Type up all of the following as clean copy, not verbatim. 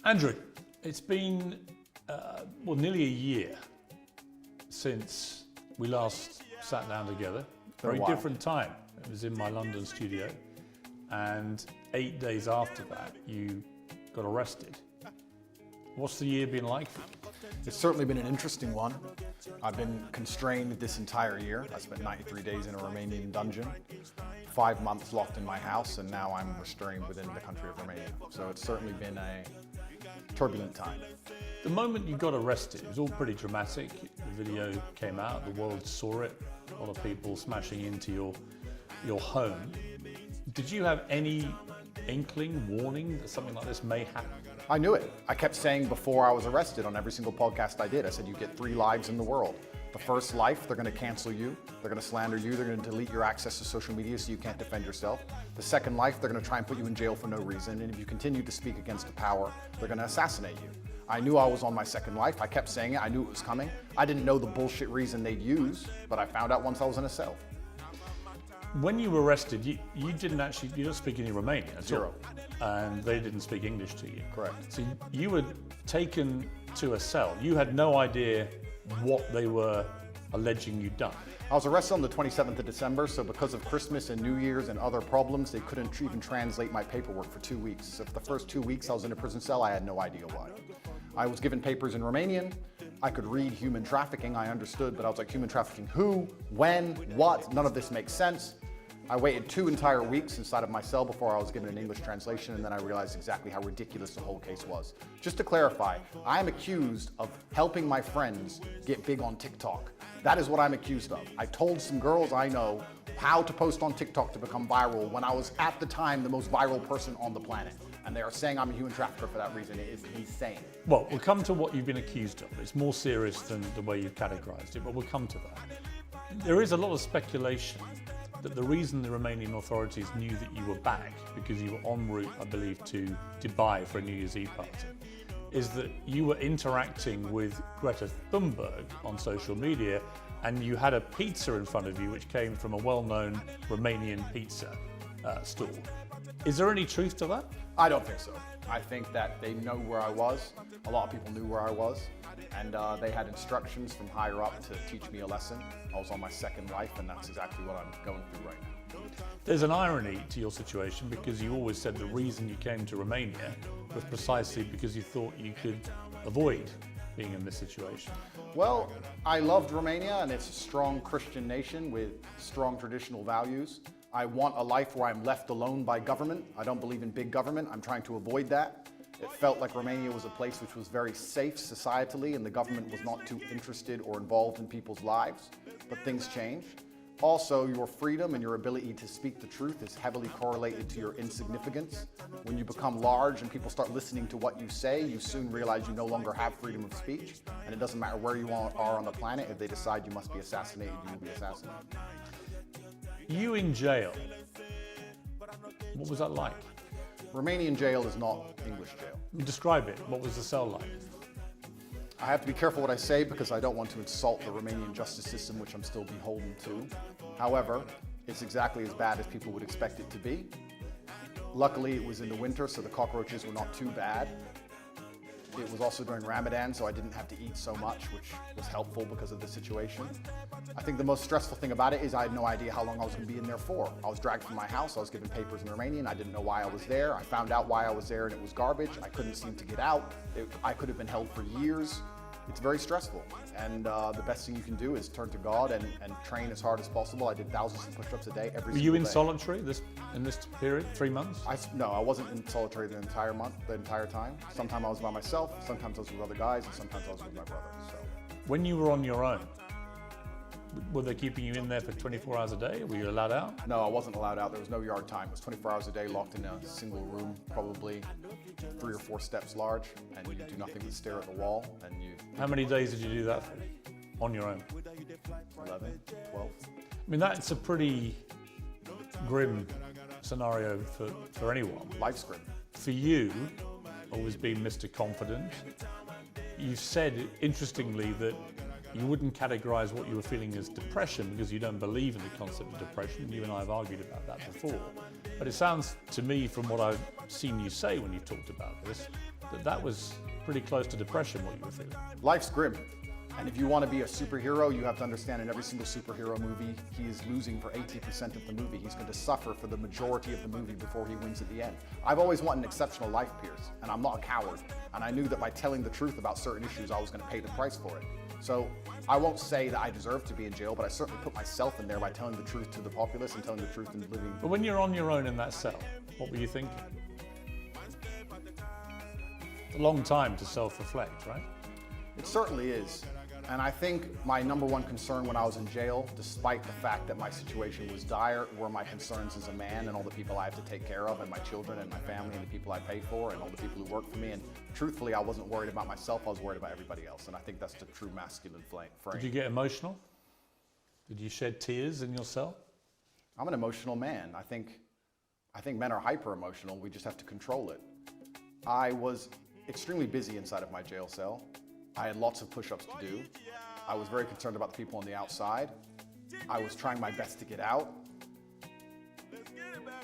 Andrew, it's been nearly a year since we last sat down together. Very different time. It was in my London studio, and 8 days after that, you got arrested. What's the year been like for you? It's certainly been an interesting one. I've been constrained this entire year. I spent 93 days in a Romanian dungeon, 5 months locked in my house, and now I'm restrained within the country of Romania. So it's certainly been a turbulent time. The moment you got arrested, it was all pretty dramatic. The video came out, the world saw it, a lot of people smashing into your home. Did you have any inkling, warning that something like this may happen? I knew it. I kept saying before I was arrested on every single podcast I did, I said, you get 3 lives in the world. The first life, they're going to cancel you, they're going to slander you, they're going to delete your access to social media so you can't defend yourself. The second life, they're going to try and put you in jail for no reason, and if you continue to speak against the power, they're going to assassinate you. I knew I was on my second life. I kept saying it. I knew it was coming. I didn't know the bullshit reason they'd use, but I found out once I was in a cell. When you were arrested, you didn't speak any Romanian at all. Zero. And they didn't speak English to you. Correct. So you were taken to a cell. You had no idea what they were alleging you'd done. I was arrested on the 27th of December, so because of Christmas and New Year's and other problems, they couldn't even translate my paperwork for 2 weeks. So for the first 2 weeks I was in a prison cell, I had no idea why. I was given papers in Romanian. I could read human trafficking, I understood, but I was like, human trafficking who, when, what? None of this makes sense. I waited 2 entire weeks inside of my cell before I was given an English translation, and then I realized exactly how ridiculous the whole case was. Just to clarify, I am accused of helping my friends get big on TikTok. That is what I'm accused of. I told some girls I know how to post on TikTok to become viral when I was at the time the most viral person on the planet. And they are saying I'm a human trafficker for that reason. It is insane. Well, we'll come to what you've been accused of. It's more serious than the way you've categorized it, but we'll come to that. There is a lot of speculation that the reason the Romanian authorities knew that you were back, because you were en route, I believe, to Dubai for a New Year's Eve party, is that you were interacting with Greta Thunberg on social media, and you had a pizza in front of you which came from a well-known Romanian pizza stall. Is there any truth to that? I don't think so. I think that they know where I was. A lot of people knew where I was, and they had instructions from higher up to teach me a lesson. I was on my second life, and that's exactly what I'm going through right now. There's an irony to your situation, because you always said the reason you came to Romania was precisely because you thought you could avoid being in this situation. Well, I loved Romania, and it's a strong Christian nation with strong traditional values. I want a life where I'm left alone by government. I don't believe in big government. I'm trying to avoid that. It felt like Romania was a place which was very safe societally, and the government was not too interested or involved in people's lives. But things change. Also, your freedom and your ability to speak the truth is heavily correlated to your insignificance. When you become large and people start listening to what you say, you soon realize you no longer have freedom of speech, and it doesn't matter where you are on the planet. If they decide you must be assassinated, you will be assassinated. You in jail, what was that like? Romanian jail is not English jail. Describe it. What was the cell like? I have to be careful what I say because I don't want to insult the Romanian justice system, which I'm still beholden to. However, it's exactly as bad as people would expect it to be. Luckily, it was in the winter, so the cockroaches were not too bad. It was also during Ramadan, so I didn't have to eat so much, which was helpful because of the situation. I think the most stressful thing about it is I had no idea how long I was going to be in there for. I was dragged from my house, I was given papers in Romanian, I didn't know why I was there. I found out why I was there and it was garbage. I couldn't seem to get out. I could have been held for years. It's very stressful, and the best thing you can do is turn to God and train as hard as possible. I did thousands of push-ups a day every single day. Were you in solitary in this period, 3 months? No, I wasn't in solitary the entire time. Sometimes I was by myself, sometimes I was with other guys, and sometimes I was with my brother. So, when you were on your own, were they keeping you in there for 24 hours a day? Were you allowed out? No, I wasn't allowed out. There was no yard time. It was 24 hours a day, locked in a single room, probably 3 or 4 steps large, and you do nothing but stare at the wall. And you. How many days did you do that for? On your own? 11, 12. I mean, that's a pretty grim scenario for anyone. Life's grim. For you, always being Mr. Confident, you said, interestingly, that you wouldn't categorize what you were feeling as depression because you don't believe in the concept of depression. You and I have argued about that before. But it sounds to me, from what I've seen you say when you've talked about this, that was pretty close to depression, what you were feeling. Life's grim. And if you want to be a superhero, you have to understand in every single superhero movie, he is losing for 80% of the movie. He's going to suffer for the majority of the movie before he wins at the end. I've always wanted an exceptional life, Piers, and I'm not a coward. And I knew that by telling the truth about certain issues, I was going to pay the price for it. So I won't say that I deserve to be in jail, but I certainly put myself in there by telling the truth to the populace and telling the truth and living. But when you're on your own in that cell, what were you thinking? It's a long time to self-reflect, right? It certainly is. And I think my number one concern when I was in jail, despite the fact that my situation was dire, were my concerns as a man and all the people I have to take care of, and my children and my family and the people I pay for and all the people who work for me. And truthfully, I wasn't worried about myself, I was worried about everybody else. And I think that's the true masculine frame. Did you get emotional? Did you shed tears in your cell? I'm an emotional man. I think men are hyper emotional. We just have to control it. I was extremely busy inside of my jail cell. I had lots of push-ups to do. I was very concerned about the people on the outside. I was trying my best to get out.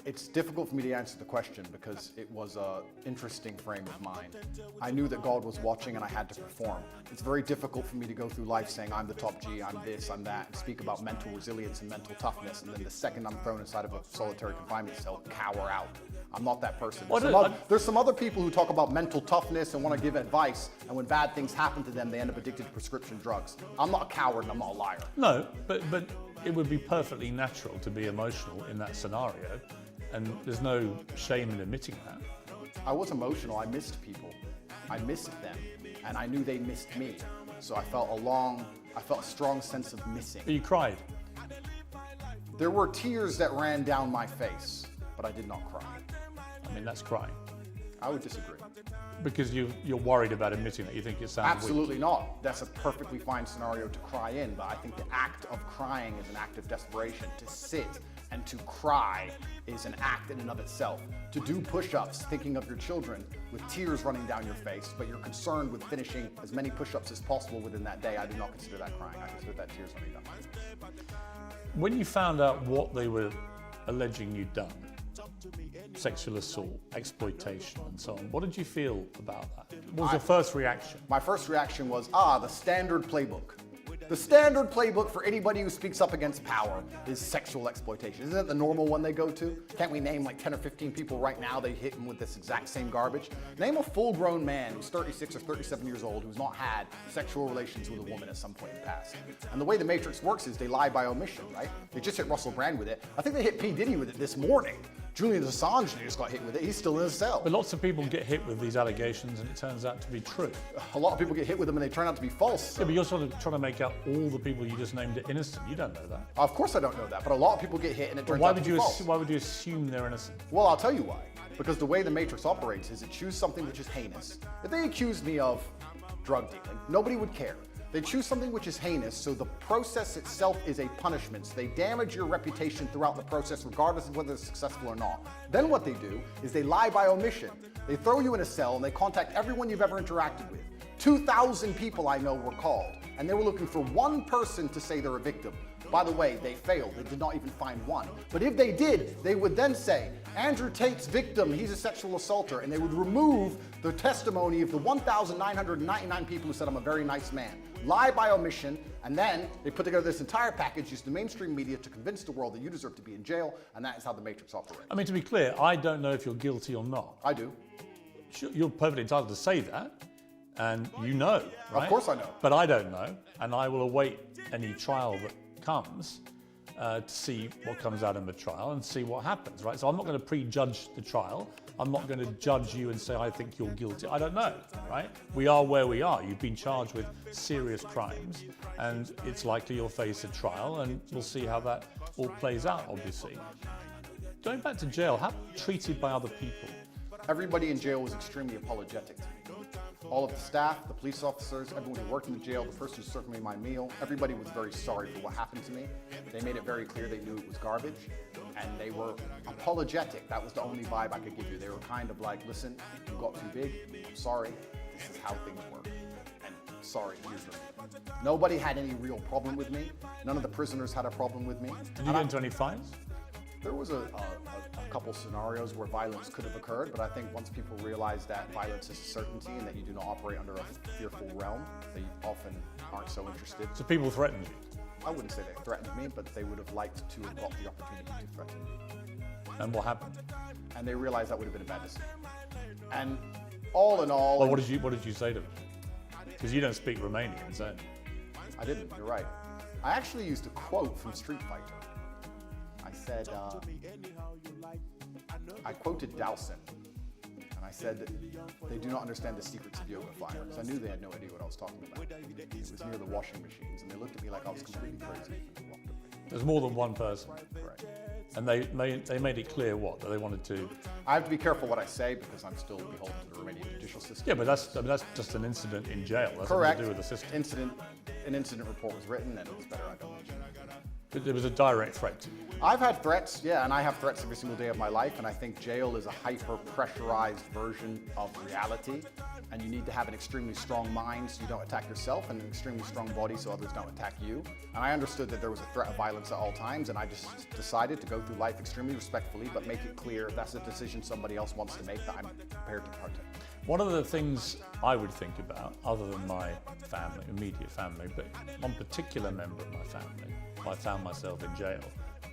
It's difficult for me to answer the question because it was an interesting frame of mind. I knew that God was watching and I had to perform. It's very difficult for me to go through life saying I'm the top G, I'm this, I'm that, and speak about mental resilience and mental toughness, and then the second I'm thrown inside of a solitary confinement cell, cower out. I'm not that person. There's some other people who talk about mental toughness and want to give advice, and when bad things happen to them, they end up addicted to prescription drugs. I'm not a coward and I'm not a liar. No, but it would be perfectly natural to be emotional in that scenario, and there's no shame in admitting that. I was emotional. I missed people. I missed them, and I knew they missed me. So I felt a strong sense of missing. But you cried. There were tears that ran down my face, but I did not cry. I mean, that's crying. I would disagree. Because you're worried about admitting that, you think it sounds Absolutely weak. not. That's a perfectly fine scenario to cry in, but I think the act of crying is an act of desperation. To sit and to cry is an act in and of itself. To do push-ups thinking of your children with tears running down your face, but you're concerned with finishing as many push-ups as possible within that day, I do not consider that crying. I consider that tears running down my face. When you found out what they were alleging you'd done, sexual assault, exploitation, and so on, what did you feel about that? What was your first reaction? My first reaction was, the standard playbook. The standard playbook for anybody who speaks up against power is sexual exploitation. Isn't that the normal one they go to? Can't we name like 10 or 15 people right now they hit them with this exact same garbage? Name a full-grown man who's 36 or 37 years old who's not had sexual relations with a woman at some point in the past. And the way the Matrix works is they lie by omission, right? They just hit Russell Brand with it. I think they hit P. Diddy with it this morning. Julian Assange just got hit with it. He's still in his cell. But lots of people get hit with these allegations and it turns out to be true. A lot of people get hit with them and they turn out to be false. Yeah, but you're sort of trying to make out all the people you just named are innocent. You don't know that. Of course I don't know that, but a lot of people get hit and it turns out to be false. Why would you assume they're innocent? Well, I'll tell you why. Because the way the Matrix operates is it chooses something which is heinous. If they accused me of drug dealing, nobody would care. They choose something which is heinous, so the process itself is a punishment. So they damage your reputation throughout the process, regardless of whether it's successful or not. Then what they do is they lie by omission. They throw you in a cell and they contact everyone you've ever interacted with. 2,000 people I know were called, and they were looking for one person to say they're a victim. By the way, they failed. They did not even find one. But if they did, they would then say, Andrew Tate's victim, he's a sexual assaulter, and they would remove the testimony of the 1,999 people who said I'm a very nice man. Lie by omission, and then they put together this entire package, use the mainstream media to convince the world that you deserve to be in jail, and that is how the Matrix operates. I mean, to be clear, I don't know if you're guilty or not. I do. You're perfectly entitled to say that, and you know, right? Of course I know. But I don't know, and I will await any trial that comes to see what comes out in the trial and see what happens, right? So I'm not going to prejudge the trial. I'm not going to judge you and say, I think you're guilty. I don't know, right? We are where we are. You've been charged with serious crimes, and it's likely you'll face a trial, and we'll see how that all plays out, obviously. Going back to jail, how treated by other people? Everybody in jail was extremely apologetic to me. All of the staff, the police officers, everyone who worked in the jail, the person who served me my meal, everybody was very sorry for what happened to me. They made it very clear they knew it was garbage, and they were apologetic. That was the only vibe I could give you. They were kind of like, listen, you got too big, I'm sorry, this is how things work. And sorry, here's your meal. Nobody had any real problem with me. None of the prisoners had a problem with me. Did you get into any fights? There was a couple scenarios where violence could have occurred, but I think once people realize that violence is a certainty and that you do not operate under a fearful realm, they often aren't so interested. So people threatened you? I wouldn't say they threatened me, but they would have liked to have got the opportunity to threaten me. And what happened? And they realized that would have been a bad decision. And all in all... Well, what did you say to them? Because you don't speak Romanian, so... I didn't, you're right. I actually used a quote from Street Fighter. I said, I quoted Dowson, and I said, they do not understand the secrets of yoga fire, because I knew they had no idea what I was talking about. It was near the washing machines, and they looked at me like I was completely crazy and walked away. There's more than one person. Correct. And they made it clear what? That they wanted to... I have to be careful what I say, because I'm still beholden to the Romanian judicial system. Yeah, but that's just an incident in jail. That's Correct. nothing to do with the system. An incident report was written, and it was better I don't mention it. But there was a direct threat to you. I've had threats, yeah, and I have threats every single day of my life, and I think jail is a hyper-pressurized version of reality, and you need to have an extremely strong mind so you don't attack yourself, and an extremely strong body so others don't attack you. And I understood that there was a threat of violence at all times, and I just decided to go through life extremely respectfully, but make it clear if that's a decision somebody else wants to make, that I'm prepared to partake. One of the things I would think about, other than my family, immediate family, but one particular member of my family, if I found myself in jail,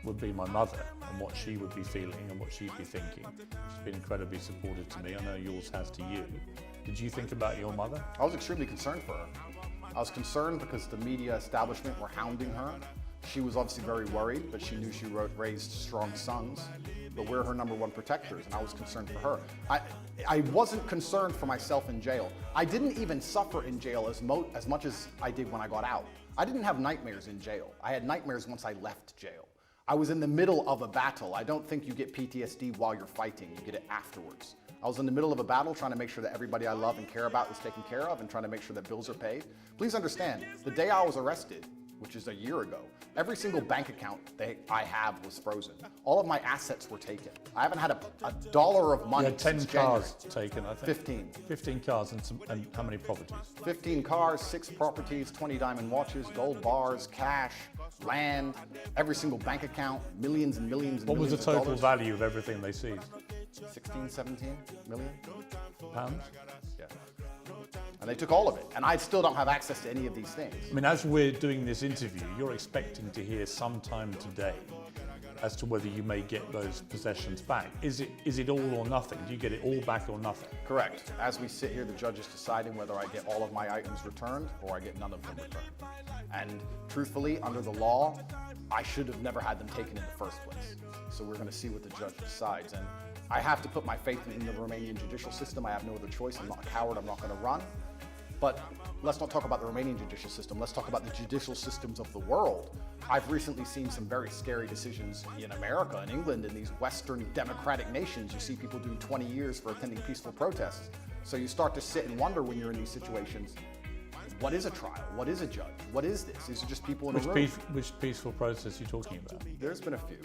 would be my mother and what she would be feeling and what she'd be thinking. She's been incredibly supportive to me. I know yours has to you. Did you think about your mother? I was extremely concerned for her. I was concerned because the media establishment were hounding her. She was obviously very worried, but she knew she raised strong sons. But we're her number one protectors, and I was concerned for her. I wasn't concerned for myself in jail. I didn't even suffer in jail as much as I did when I got out. I didn't have nightmares in jail. I had nightmares once I left jail. I was in the middle of a battle. I don't think you get PTSD while you're fighting, you get it afterwards. I was in the middle of a battle trying to make sure that everybody I love and care about is taken care of and trying to make sure that bills are paid. Please understand, the day I was arrested, which is a year ago, every single bank account that I have was frozen. All of my assets were taken. I haven't had a dollar of money You had 10 since cars January. taken, I think. 15. 15 cars and how many properties? 15 cars, 6 properties, 20 diamond watches, gold bars, cash, land, every single bank account, millions and millions and What was millions the of total dollars. value of everything they seized? 16, 17 million? Pounds? Yeah. And they took all of it. And I still don't have access to any of these things. I mean, as we're doing this interview, you're expecting to hear sometime today as to whether you may get those possessions back. Is it all or nothing? Do you get it all back or nothing? Correct. As we sit here, the judge is deciding whether I get all of my items returned or I get none of them returned. And truthfully, under the law, I should have never had them taken in the first place. So we're going to see what the judge decides. And I have to put my faith in the Romanian judicial system. I have no other choice. I'm not a coward. I'm not going to run. But let's not talk about the Romanian judicial system. Let's talk about the judicial systems of the world. I've recently seen some very scary decisions in America, in England, in these Western democratic nations. You see people doing 20 years for attending peaceful protests. So you start to sit and wonder when you're in these situations, what is a trial? What is a judge? What is this? These are just people in a room. Which peaceful protest are you talking about? There's been a few.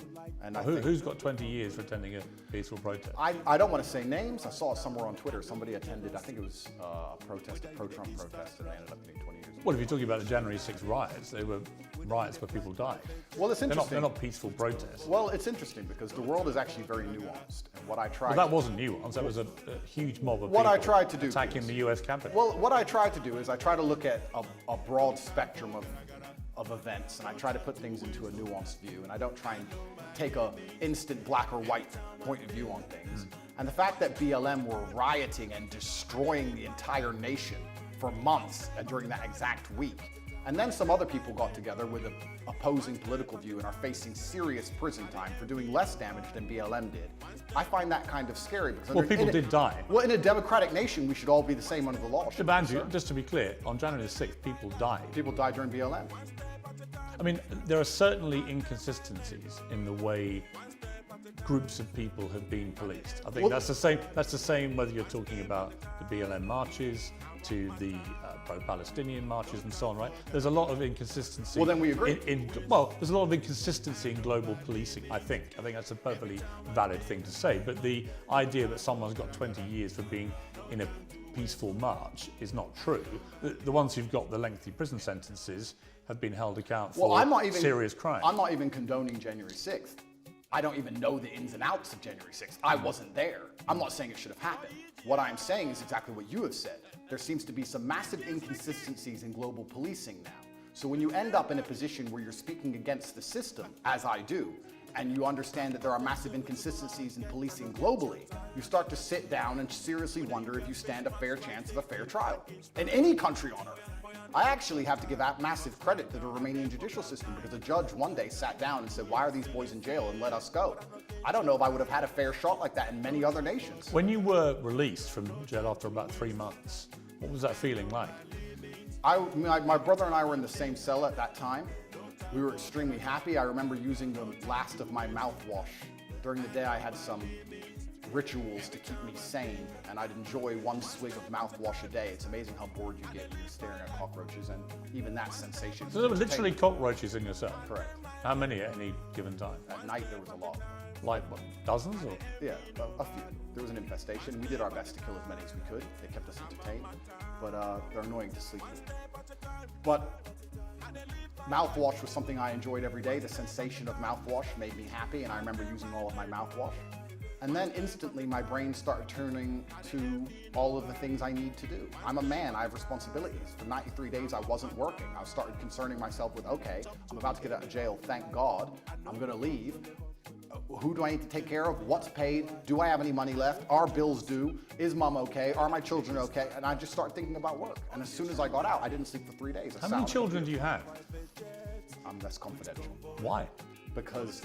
And Who's got 20 years for attending a peaceful protest? I don't want to say names. I saw it somewhere on Twitter. Somebody attended, I think it was a protest, a pro-Trump protest, and they ended up getting 20 years. Well, if you're talking about the January 6th riots, they were riots where people died. Well, it's interesting. They're not peaceful protests. Well, it's interesting because the world is actually very nuanced. And what I tried... Well, that wasn't nuanced. That was a huge mob of what people I tried to do, attacking the US Capitol. Well, what I tried to do is I try to look at a broad spectrum of events, and I try to put things into a nuanced view, and I don't try and take a instant black or white point of view on things. And the fact that BLM were rioting and destroying the entire nation for months during that exact week, and then some other people got together with an opposing political view and are facing serious prison time for doing less damage than BLM did. I find that kind of scary. Because well, people did die. Well, in a democratic nation, we should all be the same under the law. But Andrew, just to be clear, on January the 6th, people died. People died during BLM. I mean, there are certainly inconsistencies in the way groups of people have been policed. I think that's the same. That's the same whether you're talking about the BLM marches to the pro-Palestinian marches and so on, right? There's a lot of inconsistency. Well, then we agree. There's a lot of inconsistency in global policing, I think. I think that's a perfectly valid thing to say. But the idea that someone's got 20 years for being in a peaceful march is not true. The ones who've got the lengthy prison sentences have been held accountable for serious crimes. I'm not even condoning January 6th. I don't even know the ins and outs of January 6th. I wasn't there. I'm not saying it should have happened. What I'm saying is exactly what you have said. There seems to be some massive inconsistencies in global policing now. So when you end up in a position where you're speaking against the system, as I do, and you understand that there are massive inconsistencies in policing globally, you start to sit down and seriously wonder if you stand a fair chance of a fair trial in any country on earth. I actually have to give out massive credit to the Romanian judicial system because a judge one day sat down and said, why are these boys in jail, and let us go. I don't know if I would have had a fair shot like that in many other nations. When you were released from jail after about 3 months, what was that feeling like? My brother and I were in the same cell at that time. We were extremely happy. I remember using the last of my mouthwash. During the day I had some rituals to keep me sane, and I'd enjoy 1 swig of mouthwash a day. It's amazing how bored you get when you're staring at cockroaches, and even that sensation. So there were literally cockroaches in your cell? Correct. How many at any given time? At night there was a lot. Like what, dozens or? Yeah, a few. There was an infestation. We did our best to kill as many as we could. They kept us entertained, but they're annoying to sleep with. But mouthwash was something I enjoyed every day. The sensation of mouthwash made me happy, and I remember using all of my mouthwash. And then instantly my brain started turning to all of the things I need to do. I'm a man, I have responsibilities. For 93 days I wasn't working. I started concerning myself with, okay, I'm about to get out of jail, thank God. I'm gonna leave. Who do I need to take care of? What's paid? Do I have any money left? Are bills due? Is mom okay? Are my children okay? And I just started thinking about work. And as soon as I got out, I didn't sleep for 3 days. How many children do you have? That's confidential. Why? Because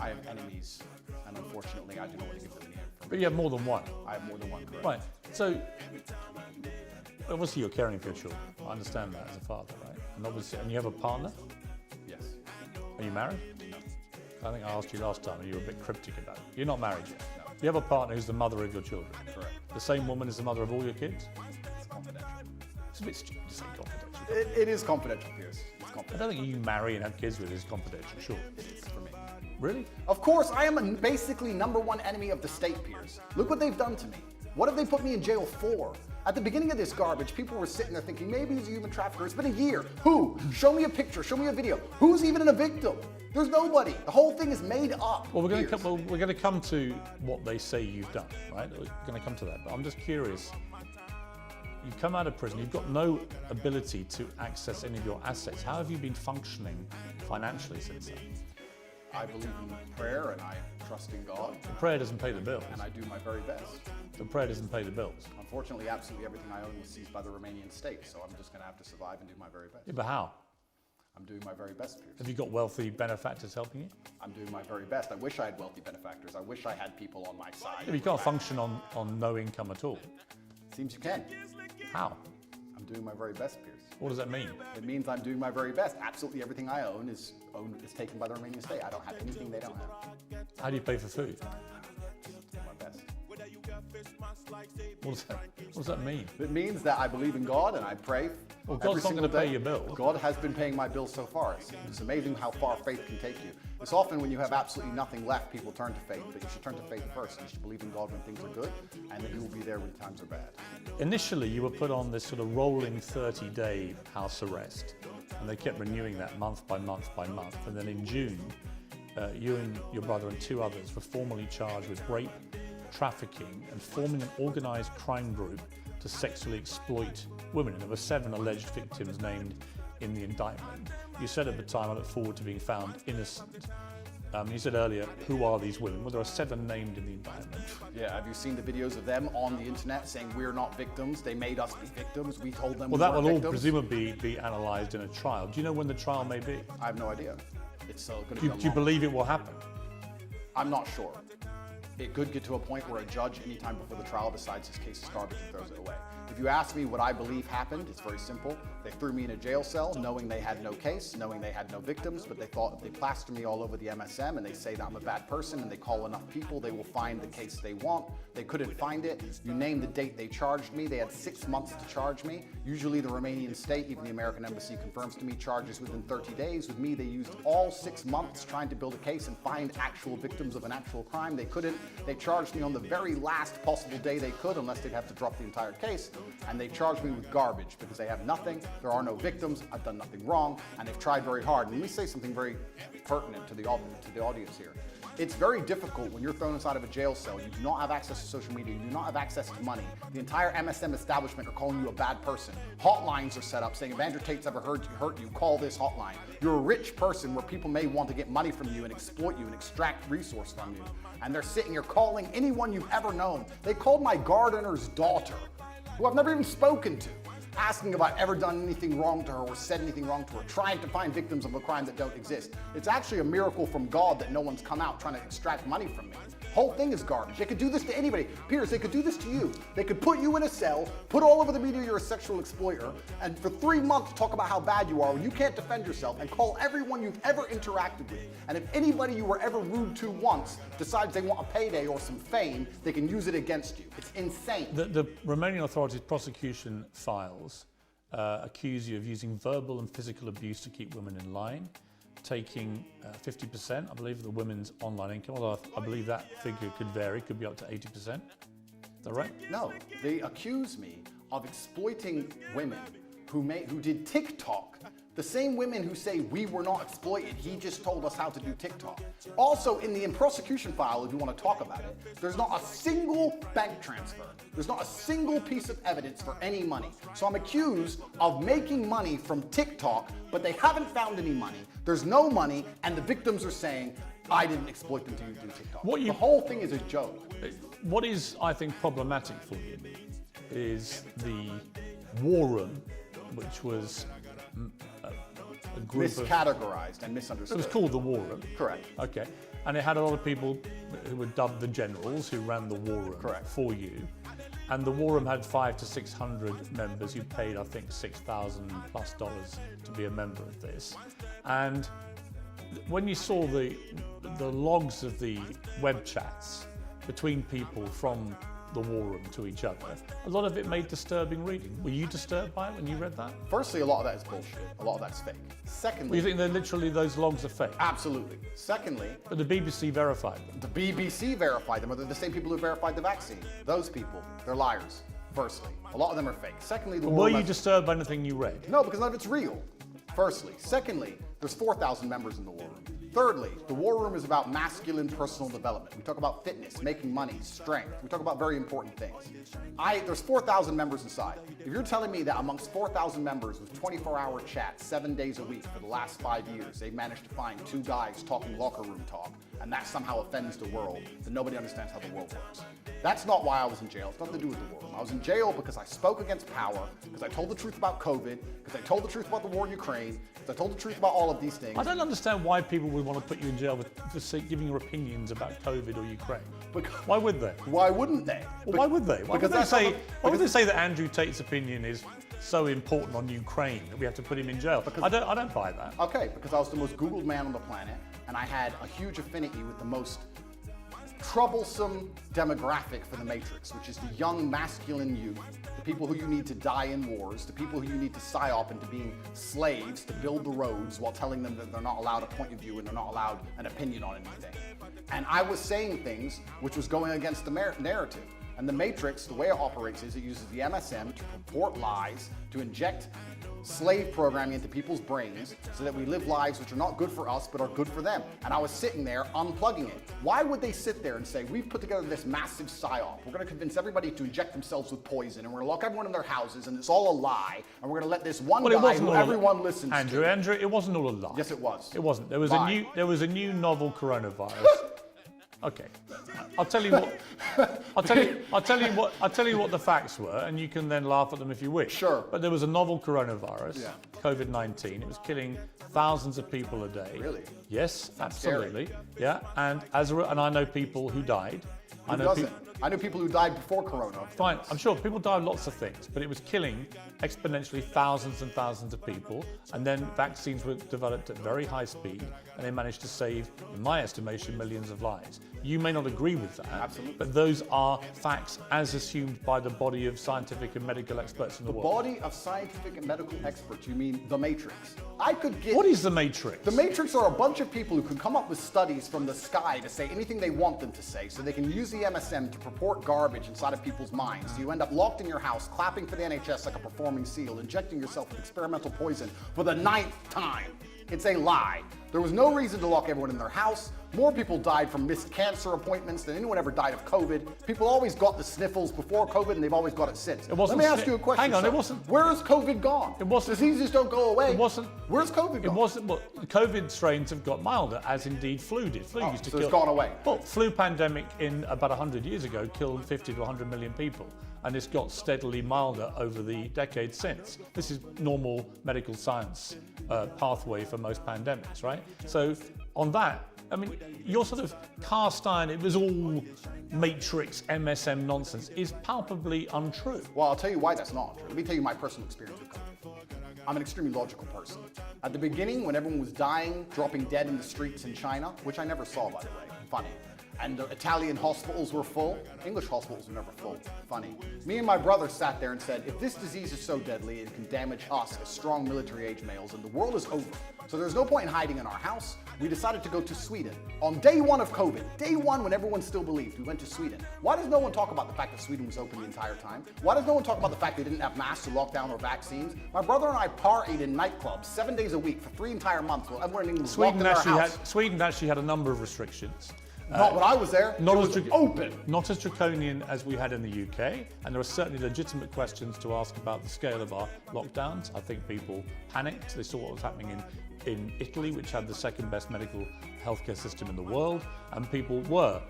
I have enemies, and unfortunately I do not want to give them any information. But you have more than one? I have more than one, correct. Right, so obviously you're caring for your children. I understand that as a father, right? And obviously, and you have a partner? Yes. Are you married? No. I think I asked you last time and you were a bit cryptic about it. You're not married yet? No. You have a partner who's the mother of your children? Correct. The same woman is the mother of all your kids? It's confidential. It's a bit stupid to say confidential. It is confidential, Piers. It's I confidential. don't think you marry and have kids with is confidential, sure. It is for me. Really? Of course, I am basically #1 enemy of the state, Piers. Look what they've done to me. What have they put me in jail for? At the beginning of this garbage, people were sitting there thinking, maybe he's a human trafficker. It's been a year. Who? Show me a picture. Show me a video. Who's even a victim? There's nobody. The whole thing is made up. Well, we're going to come to what they say you've done, right? We're going to come to that. But I'm just curious. You've come out of prison. You've got no ability to access any of your assets. How have you been functioning financially since then? I believe in prayer and I trust in God. The prayer doesn't pay the bills. And I do my very best. The prayer doesn't pay the bills. Unfortunately, absolutely everything I own was seized by the Romanian state, so I'm just going to have to survive and do my very best. Yeah, but how? I'm doing my very best, Piers. Have you got wealthy benefactors helping you? I'm doing my very best. I wish I had wealthy benefactors. I wish I had people on my side. Yeah, but you can't function on no income at all. Seems you can. How? I'm doing my very best, Piers. What does that mean? It means I'm doing my very best. Absolutely everything I own is taken by the Romanian state. I don't have anything they don't have. How do you pay for food? Do my best. What does that mean? It means that I believe in God and I pray. Well, God's not going to pay your bills. God has been paying my bills so far. It's amazing how far faith can take you. It's often when you have absolutely nothing left, people turn to faith, but you should turn to faith first. You should believe in God when things are good, and then He will be there when times are bad. Initially, you were put on this sort of rolling 30-day house arrest, and they kept renewing that month by month by month. And then in June, you and your brother and 2 others were formally charged with rape, trafficking, and forming an organised crime group to sexually exploit women. And there were 7 alleged victims named in the indictment. You said at the time, I look forward to being found innocent. You said earlier, who are these women? Well, there are 7 named in the indictment. Yeah, have you seen the videos of them on the internet saying we're not victims, they made us be victims, we told them Well, we that weren't will all victims? presumably be analysed in a trial. Do you know when the trial may be? I have no idea. It's going to Do be you believe it will happen? I'm not sure. It could get to a point where a judge, anytime before the trial, decides his case is garbage and throws it away. If you ask me what I believe happened, it's very simple. They threw me in a jail cell knowing they had no case, knowing they had no victims, but they thought if they plaster me all over the MSM and they say that I'm a bad person and they call enough people, they will find the case they want. They couldn't find it. You name the date they charged me. They had 6 months to charge me. Usually the Romanian state, even the American embassy confirms to me, charges within 30 days. With me, they used all 6 months trying to build a case and find actual victims of an actual crime. They couldn't. They charged me on the very last possible day they could, unless they'd have to drop the entire case. And they charged me with garbage because they have nothing. There are no victims. I've done nothing wrong. And they've tried very hard. And let me say something very pertinent to the audience here. It's very difficult when you're thrown inside of a jail cell. You do not have access to social media. You do not have access to money. The entire MSM establishment are calling you a bad person. Hotlines are set up saying, if Andrew Tate's ever hurt you, call this hotline. You're a rich person where people may want to get money from you and exploit you and extract resource from you. And they're sitting here calling anyone you've ever known. They called my gardener's daughter, who I've never even spoken to, asking if I've ever done anything wrong to her or said anything wrong to her, trying to find victims of a crime that don't exist. It's actually a miracle from God that no one's come out trying to extract money from me. Whole thing is garbage. They could do this to anybody. Piers, they could do this to you. They could put you in a cell, put all over the media you're a sexual exploiter, and for 3 months talk about how bad you are when you can't defend yourself, and call everyone you've ever interacted with. And if anybody you were ever rude to once decides they want a payday or some fame, they can use it against you. It's insane. The Romanian authorities' prosecution files accuse you of using verbal and physical abuse to keep women in line, taking 50%, I believe, of the women's online income, although I believe that figure could vary, could be up to 80%. Is that right? No, they accuse me of exploiting women who did TikTok. The same women who say we were not exploited, he just told us how to do TikTok. Also, in the prosecution file, if you want to talk about it, there's not a single bank transfer. There's not a single piece of evidence for any money. So I'm accused of making money from TikTok, but they haven't found any money. There's no money, and the victims are saying, I didn't exploit them to do TikTok. The whole thing is a joke. What is, I think, problematic for you is the war room, which was a group miscategorized and misunderstood. It was called the War Room. Correct. Okay. And it had a lot of people who were dubbed the generals who ran the War Room. Correct. For you. And the War Room had 500 to 600 members who paid, I think, $6,000+ to be a member of this. And when you saw the logs of the web chats between people from the war room to each other, a lot of it made disturbing reading. Were you disturbed by it when you read that? Firstly, a lot of that is bullshit. A lot of that's fake. Secondly... Well, you think that literally those logs are fake? Absolutely. Secondly... But the BBC verified them. The BBC verified them, or they're the same people who verified the vaccine. Those people, they're liars, firstly. A lot of them are fake. Secondly, the Were you disturbed by anything you read? No, because none of it's real, firstly. Secondly, there's 4,000 members in the war room. Thirdly, the war room is about masculine personal development. We talk about fitness, making money, strength. We talk about very important things. There's 4,000 members inside. If you're telling me that amongst 4,000 members with 24-hour chats 7 days a week for the last 5 years, they've managed to find 2 guys talking locker room talk, and that somehow offends the world, then nobody understands how the world works. That's not why I was in jail. It's nothing to do with the war room. I was in jail because I spoke against power, because I told the truth about COVID, because I told the truth about the war in Ukraine, because I told the truth about all of these things. I don't understand why people would want to put you in jail for giving your opinions about COVID or Ukraine. Why would they? Why wouldn't they? Well, why would they? Why would they say that Andrew Tate's opinion is so important on Ukraine that we have to put him in jail? I don't buy that. Okay, because I was the most Googled man on the planet, and I had a huge affinity with the most troublesome demographic for the Matrix, which is the young masculine youth, the people who you need to die in wars, the people who you need to psyop into being slaves to build the roads while telling them that they're not allowed a point of view and they're not allowed an opinion on anything. And I was saying things which was going against the narrative. And the Matrix, the way it operates is it uses the MSM to purport lies, to inject slave programming into people's brains so that we live lives which are not good for us but are good for them. And I was sitting there unplugging it. Why would they sit there and say, we've put together this massive psyop, we're going to convince everybody to inject themselves with poison, and we're going to lock everyone in their houses, and it's all a lie, and we're going to let this one guy who everyone listens to. Andrew, it wasn't all a lie. Yes, it was. It wasn't. There was a new novel coronavirus. Okay, I'll tell you what. I'll tell you what the facts were, and you can then laugh at them if you wish. Sure. But there was a novel coronavirus, COVID-19. It was killing thousands of people a day. Really? Yes, absolutely. Yeah, and I know people who died. Who doesn't? I know people who died before Corona. Fine, I'm sure people die of lots of things, but it was killing exponentially thousands and thousands of people, and then vaccines were developed at very high speed, and they managed to save, in my estimation, millions of lives. You may not agree with that, absolutely, but those are facts as assumed by the body of scientific and medical experts in the world. The body of scientific and medical experts, you mean the Matrix? I could get... What is the Matrix? The Matrix are a bunch of people who can come up with studies from the sky to say anything they want them to say, so they can use the MSM to purport garbage inside of people's minds. So you end up locked in your house, clapping for the NHS like a performing seal, injecting yourself with experimental poison for the 9th time. It's a lie. There was no reason to lock everyone in their house. More people died from missed cancer appointments than anyone ever died of COVID. People always got the sniffles before COVID, and they've always got it since. Let me ask you a question. Hang on, sir. it wasn't. Where is COVID gone? It wasn't. Diseases don't go away. It wasn't. Where's COVID gone? It wasn't. Well, COVID strains have got milder, as indeed flu did. Flu used to so kill. It's gone away. Well, flu pandemic in about 100 years ago killed 50 to 100 million people, and it's got steadily milder over the decades since. This is normal medical science pathway for most pandemics, right? So on that, I mean, your sort of cast iron, it was all matrix MSM nonsense, is palpably untrue. Well, I'll tell you why that's not untrue. Let me tell you my personal experience with COVID. I'm an extremely logical person. At the beginning, when everyone was dying, dropping dead in the streets in China, which I never saw, by the way, funny, and the Italian hospitals were full, English hospitals were never full, funny. Me and my brother sat there and said, if this disease is so deadly it can damage us as strong military-age males, then the world is over. So there's no point in hiding in our house. We decided to go to Sweden. On day one of COVID, day one when everyone still believed, we went to Sweden. Why does no one talk about the fact that Sweden was open the entire time? Why does no one talk about the fact they didn't have masks or lockdown or vaccines? My brother and I partied in nightclubs 7 days a week for 3 entire months while everyone in England was locked in their house. Sweden actually had a number of restrictions. Not when I was there. Not it was open. Not as draconian as we had in the UK, and there are certainly legitimate questions to ask about the scale of our lockdowns. I think people panicked. They saw what was happening in Italy, which had the second best medical healthcare system in the world, and people were